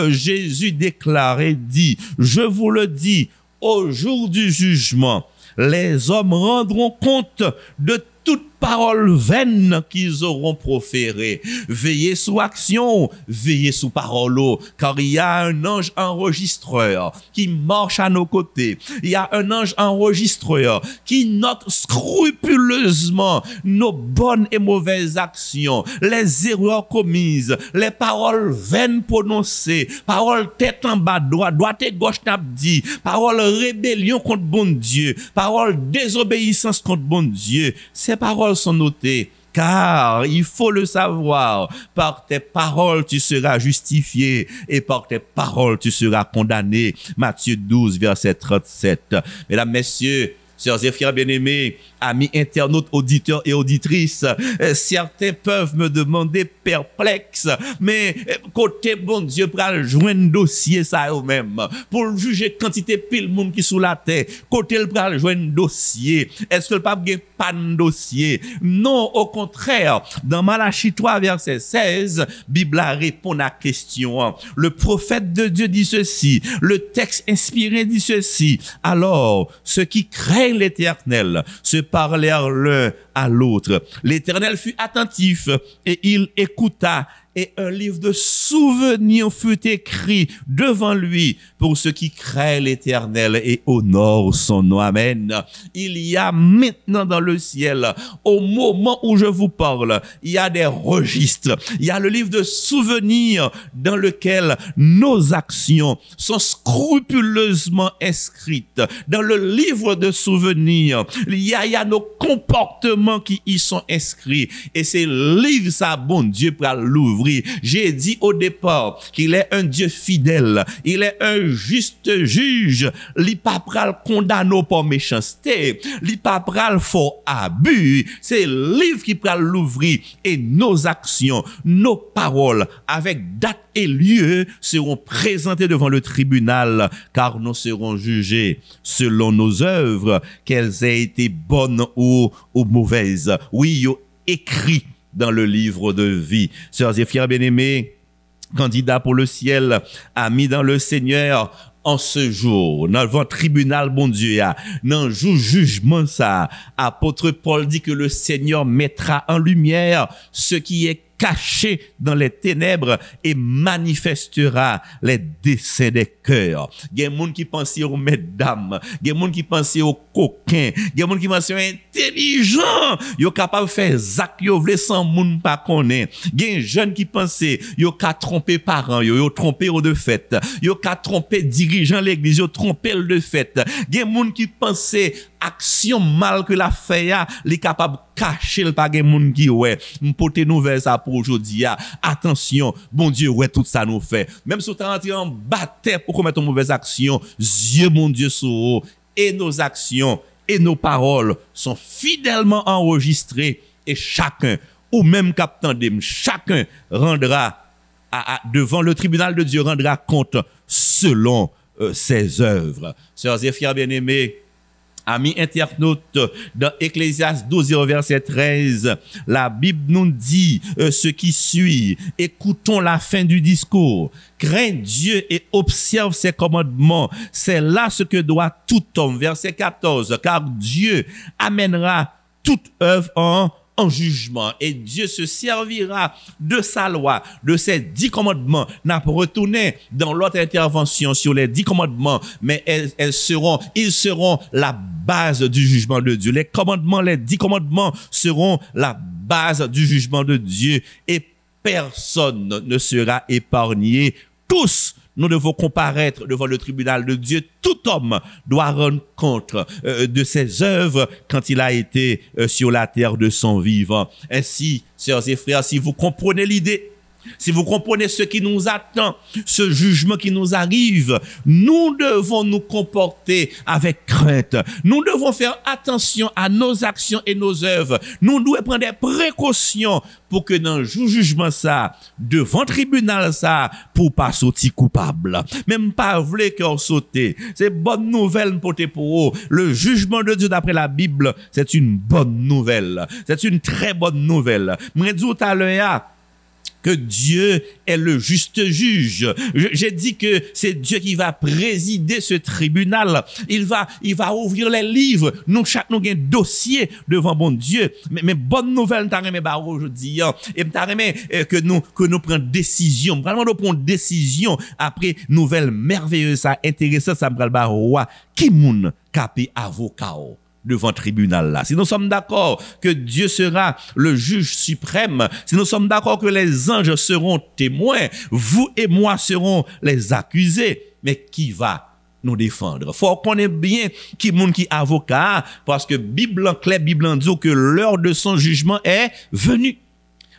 Jésus déclare et dit, je vous le dis, au jour du jugement, les hommes rendront compte de toute parole vaine qu'ils auront proférée. Veillez sous action, veillez sous parole, car il y a un ange enregistreur qui marche à nos côtés. Il y a un ange enregistreur qui note scrupuleusement nos bonnes et mauvaises actions, les erreurs commises, les paroles vaines prononcées, paroles tête en bas, droite et gauche n'a dit, paroles rébellion contre bon Dieu, paroles désobéissance contre bon Dieu. Ces paroles sont notées, car il faut le savoir, par tes paroles tu seras justifié et par tes paroles tu seras condamné. Matthieu 12 verset 37. Mesdames, messieurs, sœurs et frères bien-aimés, amis internautes, auditeurs et auditrices, certains peuvent me demander perplexe, mais côté bon Dieu pral joindre dossier ça eux-mêmes pour juger quantité pile monde qui sous la terre, côté le pral joindre dossier. Est-ce que le pape gagne pas de dossier? Non, au contraire, dans Malachie 3 verset 16, Bible répond à la question. Le prophète de Dieu dit ceci, le texte inspiré dit ceci. Alors, ceux qui craignent l'Éternel se parlèrent l'un à l'autre. L'Éternel fut attentif et il écouta et un livre de souvenirs fut écrit devant lui pour ceux qui craignent l'Éternel et honorent son nom. Amen. Il y a maintenant dans le ciel, au moment où je vous parle, il y a des registres. Il y a le livre de souvenirs dans lequel nos actions sont scrupuleusement inscrites. Dans le livre de souvenirs, il y a nos comportements qui y sont inscrits. Et c'est le livre, ça, bon Dieu, pour l'ouvrir. J'ai dit au départ qu'il est un Dieu fidèle. Il est un juste juge. Il pas pral condamner pour méchanceté. Il pas pral fort abus. C'est le livre qui pral l'ouvrir. Et nos actions, nos paroles, avec date et lieu, seront présentées devant le tribunal, car nous serons jugés selon nos œuvres, qu'elles aient été bonnes ou mauvaises. Oui, yo écrit dans le livre de vie. Sœurs et frères bien-aimés, candidats pour le ciel, amis dans le Seigneur, en ce jour, dans le tribunal, bon Dieu, dans le jugement, ça, apôtre Paul dit que le Seigneur mettra en lumière ce qui est caché dans les ténèbres et manifestera les desseins des cœurs. Il y a des gens qui pensent aux mesdames, il y a des gens qui pensent aux coquins, il y a des gens qui pensent aux intelligents, ils sont capables de faire zak yo vle sans moun pas connaît. Il y a des jeunes qui pensent yo ka tromper parents, yo tromper de fait, yo ka tromper dirigeant l'église, yo tromper de fait. Il y a des gens qui pensent action mal que la fait les capable cacher le pas gen moun qui ouais m'porter nouvelle ça pour aujourd'hui. Attention, bon Dieu ouais tout ça nous fait. Même si on rentré en bataille pour commettre une mauvaise action, Dieu mon Dieu sur et nos actions et nos paroles sont fidèlement enregistrées et chacun ou même captain chacun rendra devant le tribunal de Dieu rendra compte selon ses œuvres. Sœurs et frères bien-aimés, amis internautes, dans Ecclésiaste 12, verset 13, la Bible nous dit ce qui suit. Écoutons la fin du discours. Crains Dieu et observe ses commandements. C'est là ce que doit tout homme. Verset 14, car Dieu amènera toute œuvre en jugement et Dieu se servira de sa loi, de ses 10 commandements. N'a pas retourné dans l'autre intervention sur les 10 commandements, mais ils seront la base du jugement de Dieu. Les commandements, les 10 commandements seront la base du jugement de Dieu et personne ne sera épargné. Tous nous devons comparaître devant le tribunal de Dieu. Tout homme doit rendre compte de ses œuvres quand il a été sur la terre de son vivant. Ainsi, sœurs et frères, si vous comprenez l'idée, si vous comprenez ce qui nous attend, ce jugement qui nous arrive, nous devons nous comporter avec crainte. Nous devons faire attention à nos actions et nos œuvres. Nous devons prendre des précautions pour que dans le jugement ça, devant le tribunal ça, pour pas sortir coupable. Même pas vouloir qu'on saute. C'est bonne nouvelle pour vous. Le jugement de Dieu d'après la Bible, c'est une bonne nouvelle. C'est une très bonne nouvelle. Moi, je dis tout à l'heure, que Dieu est le juste juge. J'ai dit que c'est Dieu qui va présider ce tribunal. Il va ouvrir les livres. Nous, chaque nous, un dossier devant bon Dieu. Mais bonne nouvelle, t'as remis aujourd'hui. Et t'as remis que nous prenons décision. Vraiment, nous prenons décision après nouvelle merveilleuse, ça intéressant, ça me parle roi. Qui moun capé avocat devant le tribunal là. Si nous sommes d'accord que Dieu sera le juge suprême, si nous sommes d'accord que les anges seront témoins, vous et moi serons les accusés, mais qui va nous défendre? Faut qu'on ait bien qui moun qui avocat, parce que Bible en clair, Bible en dit que l'heure de son jugement est venue.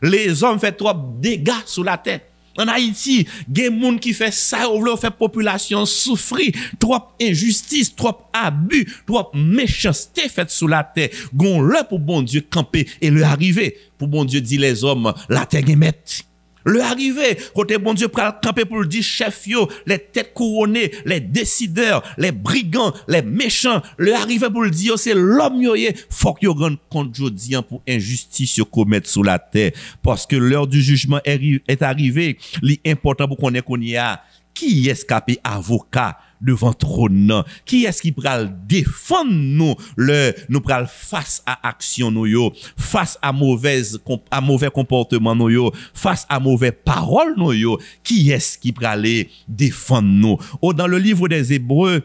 Les hommes font trop de dégâts sur la tête. En Haïti, il y a des gens qui font ça, ou veulent faire population souffrir, trop injustice, trop abus, trop méchanceté faite sous la terre. Gon le pour bon Dieu camper et le arriver. Pour bon Dieu dit les hommes, la terre est mette. Le arrivé, côté bon Dieu pral camper pour le dire chef yo, les têtes couronnées, les décideurs, les brigands, les méchants, le arrivé pour le dire c'est l'homme yo faut que yo rende compte jodi pour injustice yo commettre sous la terre parce que l'heure du jugement est arrivée, li important pour qu'on y a qui est escapé avocat devant trône. Qui est-ce qui pral défendre nous pral face à action nous yo, face à mauvais comportement nous yo, face à mauvais paroles nous yo. Qui est-ce qui pral défendre nous? Dans le livre des Hébreux,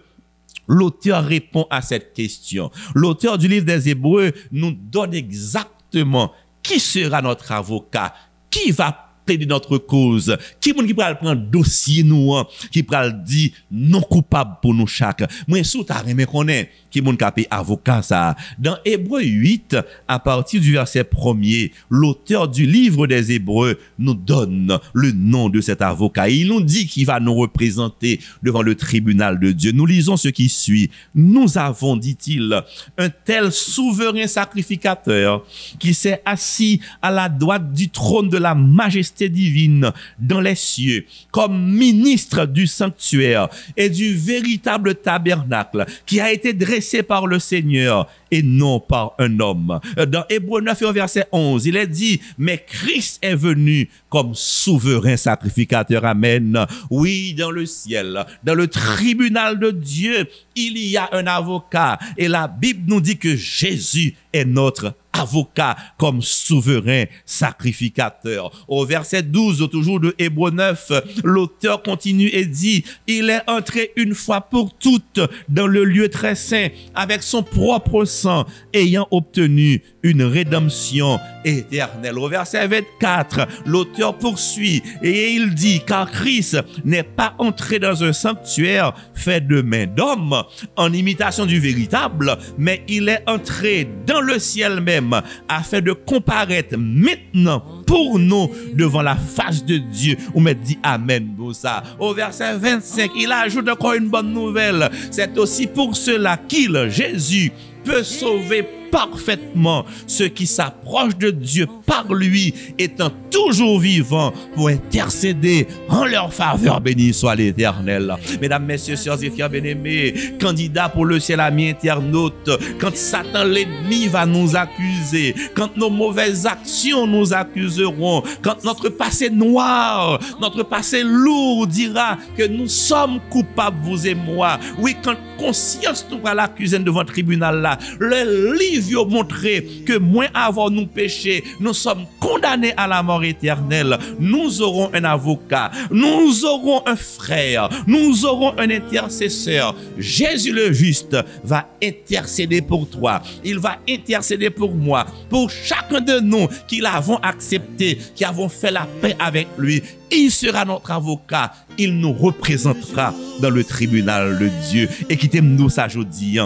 l'auteur répond à cette question. L'auteur du livre des Hébreux nous donne exactement qui sera notre avocat, qui va plaider notre cause, qui va prendre dossier nous, qui va dire non coupable pour nous chaque. Moi, sous ta remè connaît qui moun kapé avocat ça. Dans Hébreux 8, à partir du verset 1er, l'auteur du livre des Hébreux nous donne le nom de cet avocat. Il nous dit qu'il va nous représenter devant le tribunal de Dieu. Nous lisons ce qui suit. Nous avons, dit-il, un tel souverain sacrificateur qui s'est assis à la droite du trône de la majesté divine dans les cieux, comme ministre du sanctuaire et du véritable tabernacle qui a été dressé par le Seigneur et non par un homme. Dans Hébreux 9 verset 11, il est dit, mais Christ est venu comme souverain sacrificateur. Amen. Oui, dans le ciel, dans le tribunal de Dieu, il y a un avocat et la Bible nous dit que Jésus est notre avocat comme souverain sacrificateur. Au verset 12, toujours de Hébreux 9, l'auteur continue et dit, il est entré une fois pour toutes dans le lieu très saint avec son propre sang, ayant obtenu une rédemption éternelle. Au verset 24, l'auteur poursuit et il dit, car Christ n'est pas entré dans un sanctuaire fait de main d'homme en imitation du véritable, mais il est entré dans le ciel même afin de comparaître maintenant pour nous devant la face de Dieu. On me dit Amen pour ça. Au verset 25, il ajoute encore une bonne nouvelle. C'est aussi pour cela qu'il, Jésus, peut sauver parfaitement ceux qui s'approchent de Dieu par lui, étant toujours vivant pour intercéder en leur faveur. Béni soit l'Éternel. Mesdames, messieurs, sœurs et frères bien-aimés, candidats pour le ciel, amis internautes, quand Satan l'ennemi va nous accuser, quand nos mauvaises actions nous accuseront, quand notre passé noir, notre passé lourd dira que nous sommes coupables, vous et moi. Oui, quand conscience nous va l'accuser devant le tribunal là, le livre a montré que moins avant nous péché, nous sommes condamnés à la mort éternelle. Nous aurons un avocat, nous aurons un frère, nous aurons un intercesseur. Jésus le juste va intercéder pour toi. Il va intercéder pour moi, pour chacun de nous qui l'avons accepté, qui avons fait la paix avec lui. Il sera notre avocat. Il nous représentera dans le tribunal de Dieu. Et qui t'aime nous ça aujourd'hui.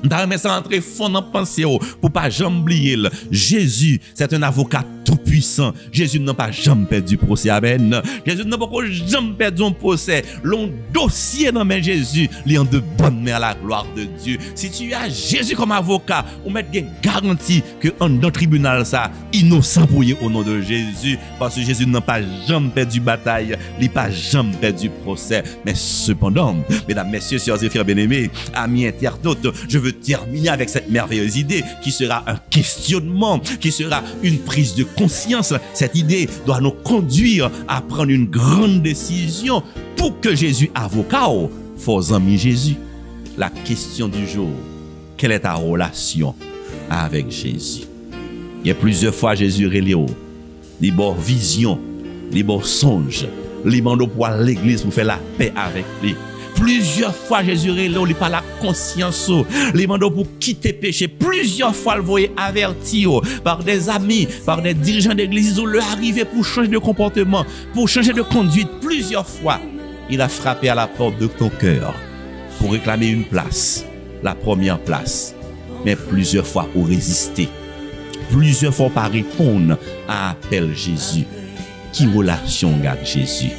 Dans mes entrées fond dans pensée pour pas jamais oublier. Jésus, c'est un avocat tout puissant. Jésus n'a pas jamais perdu procès. Amen. Jésus n'a pas jamais perdu un procès. L'on dossier dans main Jésus, il en de bonnes mains à la gloire de Dieu. Si tu as Jésus comme avocat, on met une garantie que dans le tribunal ça, innocent pour au nom de Jésus, parce que Jésus n'a pas jamais perdu bataille, il n'a pas jamais perdu procès. Mais cependant, mesdames, messieurs, sœurs et frères bien-aimés, amis internautes, je veux terminer avec cette merveilleuse idée qui sera un questionnement, qui sera une prise de conscience. Cette idée doit nous conduire à prendre une grande décision pour que Jésus avocat, faut amis Jésus. La question du jour, quelle est ta relation avec Jésus? Il y a plusieurs fois Jésus reléo, les bonnes visions, les bons songes, les bandeaux pour l'église pour faire la paix avec lui. Plusieurs fois, Jésus il par la conscience, les mandos pour quitter péché. Plusieurs fois, il voyait avertir par des amis, par des dirigeants d'église, où le arrivé pour changer de comportement, pour changer de conduite. Plusieurs fois, il a frappé à la porte de ton cœur pour réclamer une place, la première place. Mais plusieurs fois, pour résister. Plusieurs fois, par répondre à l'appel Jésus. Qui relation avec Jésus?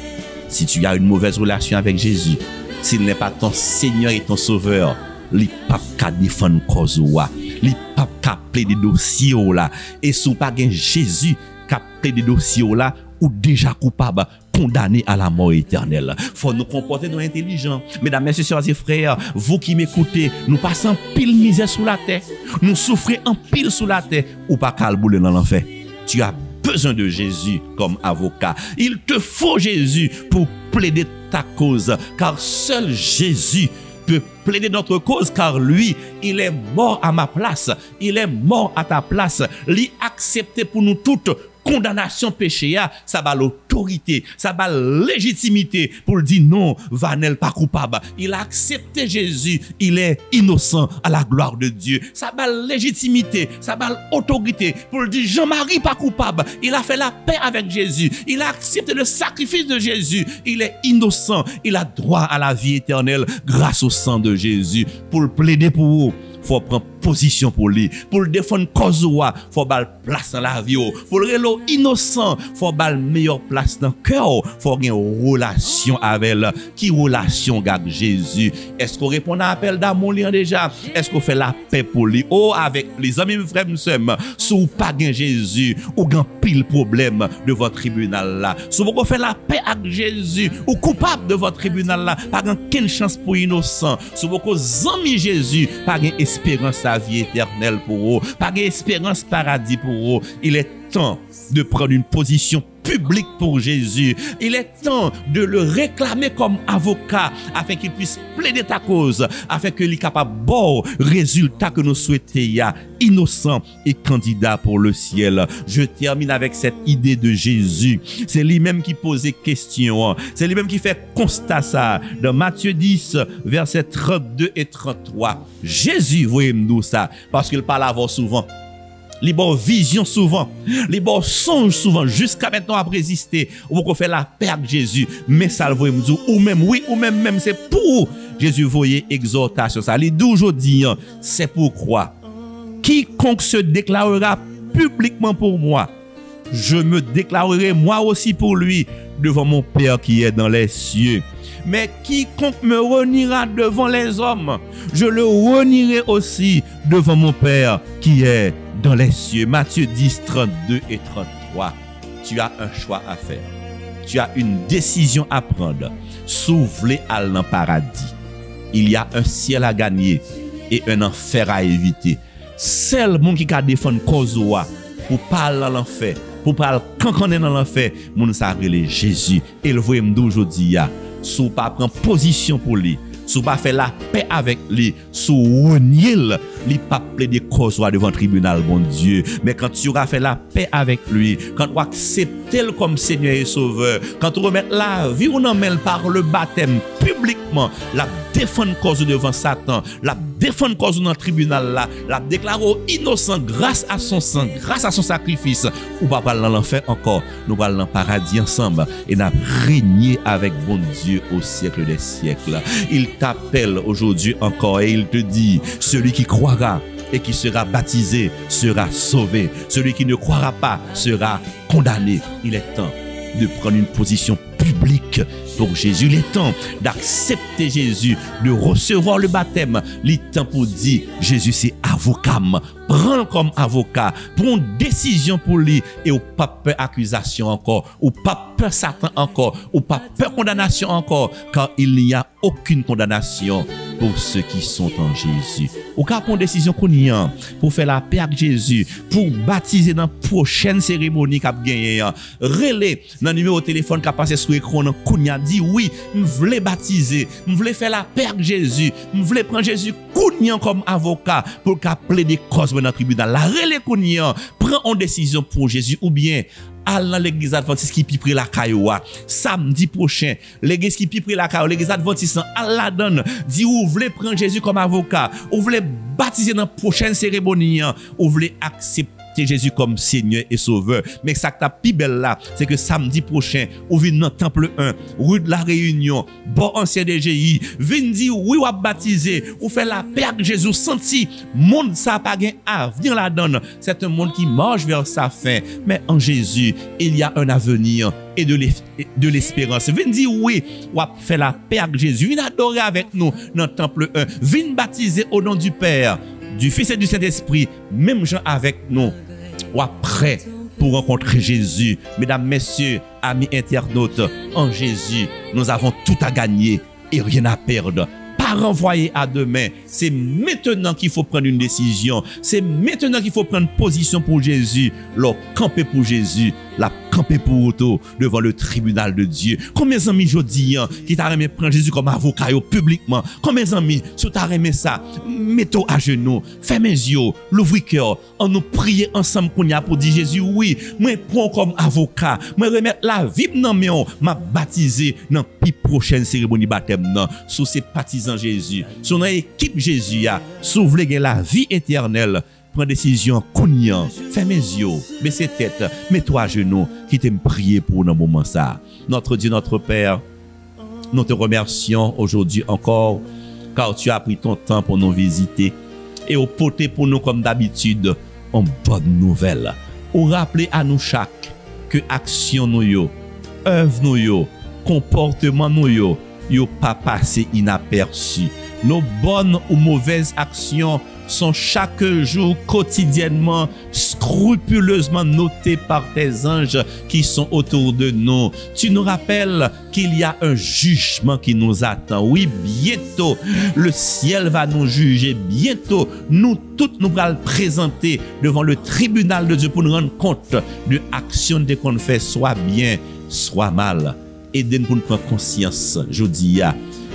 Si tu as une mauvaise relation avec Jésus, s'il n'est pas ton Seigneur et ton Sauveur, il pas qu'à défendre cause ouah, il pas qu'à plaider dossier là. Et si pas gen Jésus qu'à plaider dossier là, ou déjà coupable, condamné à la mort éternelle. Faut nous comporter nous intelligents. Mesdames, messieurs, sœurs et frères, vous qui m'écoutez, nous passons pile misère sous la terre, nous souffrons en pile sous la terre, ou pas calbouler dans l'enfer. Tu as besoin besoin de Jésus comme avocat. Il te faut Jésus pour plaider ta cause, car seul Jésus peut plaider notre cause, car lui, il est mort à ma place, il est mort à ta place, il accepté pour nous toutes condamnation péché, ça va l'autorité, ça va légitimité pour dire non, Vanel pas coupable. Il a accepté Jésus, il est innocent à la gloire de Dieu. Ça va légitimité, ça va l'autorité pour dire Jean-Marie pas coupable. Il a fait la paix avec Jésus, il a accepté le sacrifice de Jésus, il est innocent, il a droit à la vie éternelle grâce au sang de Jésus. Pour le plaider pour vous, faut prendre position pour lui. Pour le défendre cause ouah, faut bal place dans la vie. Pour le relo innocent, faut bal meilleure place dans le cœur. Faut avoir une relation avec elle. Qui relation avec Jésus? Est-ce qu'on répond à l'appel d'amour déjà? Est-ce qu'on fait la paix pour lui? Oh, avec les amis, frères, sœurs, si vous pas gain Jésus, ou gain pile problème de votre tribunal là. Si vous fait la paix avec Jésus, ou coupable de votre tribunal là, pas gain quelle chance pour innocent. Si vous amis Jésus, pas gain espérance à vie éternelle pour eux, pas d'espérance paradis pour eux. Il est temps de prendre une position publique pour Jésus. Il est temps de le réclamer comme avocat afin qu'il puisse plaider ta cause, afin qu'il soit capable de bon résultat que nous souhaitons, innocent et candidat pour le ciel. Je termine avec cette idée de Jésus. C'est lui-même qui posait question. C'est lui-même qui fait constat ça. Dans Matthieu 10, versets 32 et 33. Jésus, voyez-nous ça, parce qu'il parle avant souvent. Les bonnes visions souvent, les bons songes souvent, jusqu'à maintenant à résister. Ou qu'on fait la paix avec Jésus, mais ça le voyez me dire, ou même oui, ou même c'est pour Jésus voyez exhortation ça. Les 12 aujourd'hui, c'est pourquoi quiconque se déclarera publiquement pour moi, je me déclarerai moi aussi pour lui devant mon Père qui est dans les cieux. Mais quiconque me reniera devant les hommes, je le renierai aussi devant mon Père qui est dans les cieux. Matthieu 10, 32 et 33. Tu as un choix à faire. Tu as une décision à prendre. S'ouvrir à l'paradis. Il y a un ciel à gagner et un enfer à éviter. Seul le monde qui a défendu cause pour parler dans l'enfer, pour parler quand on est dans l'enfer, moun sa relé Jésus. Et le voyez d'aujourd'hui, si vous pas prendre position pour lui, si vous pas faire la paix avec lui, si vous reniez il pas plaider cause devant le tribunal, bon Dieu. Mais quand tu auras fait la paix avec lui, quand tu acceptes comme Seigneur et Sauveur, quand tu remets la vie ou non par le baptême publiquement, la défendre cause devant Satan, la défendre cause dans le tribunal là, la déclarer innocent grâce à son sang, grâce à son sacrifice, ou pas parler dans l'enfer encore, nous allons dans le paradis ensemble et nous régner avec bon Dieu au siècle des siècles. Il t'appelle aujourd'hui encore et il te dit, celui qui croira et qui sera baptisé sera sauvé. Celui qui ne croira pas sera condamné. Il est temps de prendre une position publique pour Jésus. Il est temps d'accepter Jésus, de recevoir le baptême. Il est temps pour dire Jésus c'est avocat. Prends-le comme avocat. Prends une décision pour lui et ou pas peur accusation encore, ou pas peur Satan encore, ou pas peur condamnation encore, car il n'y a aucune condamnation pour ceux qui sont en Jésus. Ou qu'à prendre une décision qu'on y a pour faire la paix avec Jésus, pour baptiser dans la prochaine cérémonie qu'a gagné, relais dans le numéro de téléphone qu'a passé sur l'écran, qu'on y a dit oui, je voulais baptiser, je voulais faire la paix avec Jésus, je voulais prendre Jésus comme avocat pour qu'il plaide cause dans le tribunal. La relais qu'on y a, prend une décision pour Jésus ou bien aller dans l'église adventiste qui pipre la cailloua samedi prochain, l'église qui pipre la cailloua, l'église adventiste à la donne, dit ou voulez prendre Jésus comme avocat, ou voulez baptiser dans la prochaine cérémonie, ou voulez accepter Jésus comme Seigneur et Sauveur. Mais ça qui est plus belle là, c'est que samedi prochain, ou vient dans Temple 1, rue de la Réunion, bon ancien DGI, vient dire oui, ou a baptisé, ou fait la paix avec Jésus, senti, monde ça pas gain avenir la donne. C'est un monde qui marche vers sa fin. Mais en Jésus, il y a un avenir et de l'espérance. Viens dire oui, ou a fait la paix avec Jésus. Viens adorer avec nous dans Temple 1. Viens baptiser au nom du Père, du Fils et du Saint-Esprit, même gens avec nous, ou prêt pour rencontrer Jésus. Mesdames, messieurs, amis internautes, en Jésus, nous avons tout à gagner et rien à perdre. pas renvoyer à demain. C'est maintenant qu'il faut prendre une décision. C'est maintenant qu'il faut prendre position pour Jésus. Leur camper pour Jésus. La camper pour auto devant le tribunal de Dieu. Combien d'amis jodi qui t'a remis prendre Jésus comme avocat publiquement? Combien d'amis si t'as remis ça, mettez à genoux, fermez les yeux, l'ouvrez cœur, on nous prier ensemble pour dire Jésus, oui, moi prends comme avocat, moi remettre la vie dans mes mains, m'a baptisé dans la prochaine cérémonie baptême sous ces partisans Jésus, sous notre équipe Jésus, s'ouvre la vie éternelle. Prends décision, cognant, ferme les yeux, baisse tête, mets-toi à genoux, qui t'aime prier pour un moment ça. Notre Dieu, notre Père, nous te remercions aujourd'hui encore, car tu as pris ton temps pour nous visiter et au porter pour nous comme d'habitude, en bonne nouvelle. Ou rappeler à nous chaque que action nous yo, œuvre nous yo, comportement nous yo pas passé inaperçu. Nos bonnes ou mauvaises actions sont chaque jour quotidiennement scrupuleusement notées par tes anges qui sont autour de nous. Tu nous rappelles qu'il y a un jugement qui nous attend. Oui, bientôt, le ciel va nous juger. Bientôt, nous toutes nous allons présenter devant le tribunal de Dieu pour nous rendre compte de l'action de qu'on fait, soit bien, soit mal. Aidez-nous pour nous prendre conscience, je dis,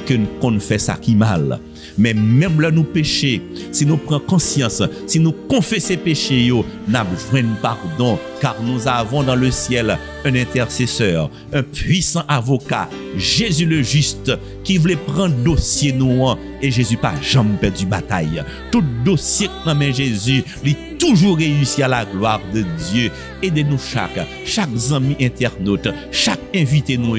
que nous fait ça qui mal. Mais même là nous péchons, si nous prenons conscience, si nous confessons péchés, nous avons pardon, car nous avons dans le ciel un intercesseur, un puissant avocat, Jésus le juste, qui voulait prendre dossier nous, et Jésus pas jamais perdu bataille. Tout dossier que nous avons Jésus, il toujours réussi à la gloire de Dieu. Aidez-nous chaque ami internaute, chaque invité nous,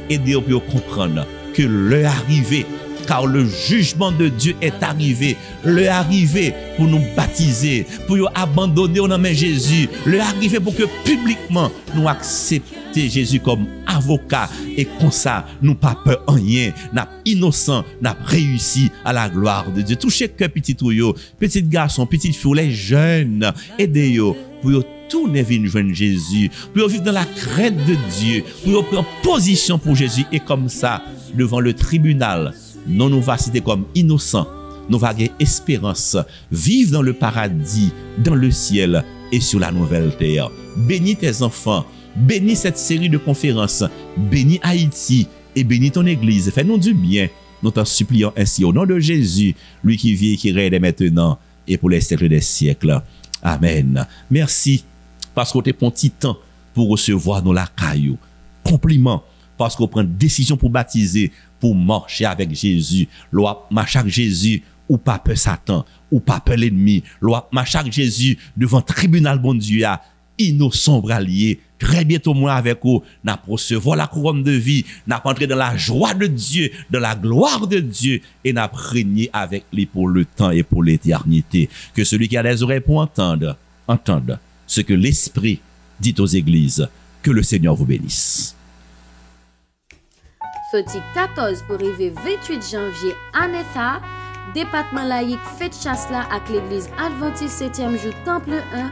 aidez-nous pour comprendre que l'heure arrivée, car le jugement de Dieu est arrivé. L'heure arrivé pour nous baptiser, pour nous abandonner au nom de Jésus. L'heure arrivé pour que publiquement nous acceptions Jésus comme avocat et comme ça, nous pas peur en rien, n'a innocent, n'a réussi à la gloire de Dieu. Touchez que petit tuyau, petit garçon, petite fille, les jeunes, aidez-vous pour tourner vers joindre Jésus, pour vivre dans la crainte de Dieu, pour prendre position pour Jésus et comme ça, devant le tribunal, nous va citer comme innocents, nous va gagner espérance, vivre dans le paradis, dans le ciel et sur la nouvelle terre. Bénis tes enfants, bénis cette série de conférences, bénis Haïti et bénis ton église. Fais-nous du bien, nous t'en supplions ainsi au nom de Jésus, lui qui vit et qui règne maintenant et pour les siècles des siècles. Amen. Merci parce qu'on te prend petit temps pour recevoir nos lacailles. Compliment parce qu'on prend décision pour baptiser, pour marcher avec Jésus. Loi marcher avec Jésus ou pas peur Satan, ou pas peur l'ennemi. Loi marcher avec Jésus devant tribunal bon Dieu, innocent bralier. Très bientôt moi avec vous, n'a recevoir la couronne de vie, n'a entrer dans la joie de Dieu, dans la gloire de Dieu et n'a régné avec lui pour le temps et pour l'éternité. Que celui qui a des oreilles pour entendre, entende ce que l'Esprit dit aux églises. Que le Seigneur vous bénisse. Sorti 14 pour arriver 28 janvier à Netha, département laïque fête chasse là avec l'église Adventiste 7e jour Temple 1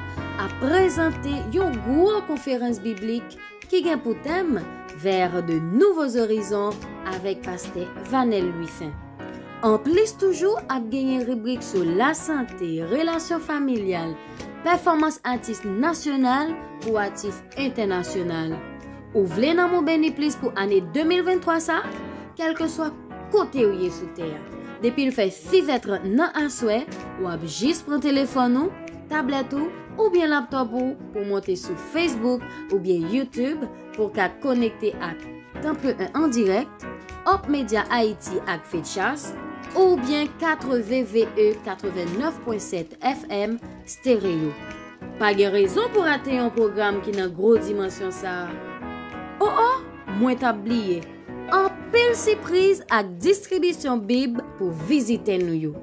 a présenté une grosse conférence biblique qui a pour thème vers de nouveaux horizons avec pasteur Vanel Louis-Saint. En plus toujours a gagné rubrique sur la santé, relations familiales, performance artiste nationale ou artiste international. Ou voulez nan mon béni plus pour année 2023 ça, quel que soit côté où y sous terre. Depuis il fait 6 être nan un souhait, ou ab juste prendre téléphone ou, tablette ou bien laptop pour monter sur Facebook ou bien YouTube pour qu'à connecter à Temple 1 en direct, Hop Media Haïti ak Fête Chasse ou bien 4VVE 89.7 FM stéréo. Pas de raison pour rater un programme qui n'a gros dimension ça. Oh, moins tablier. En pile surprise avec distribution Bible pour visiter nous.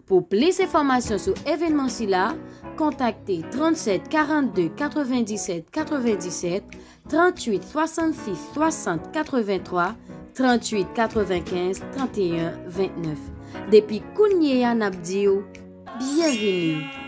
Pour plus d'informations sur l'événement là, contactez 37 42 97 97, 38 66 60 83, 38 95 31 29. Depuis Kounye Yanabdio, bienvenue.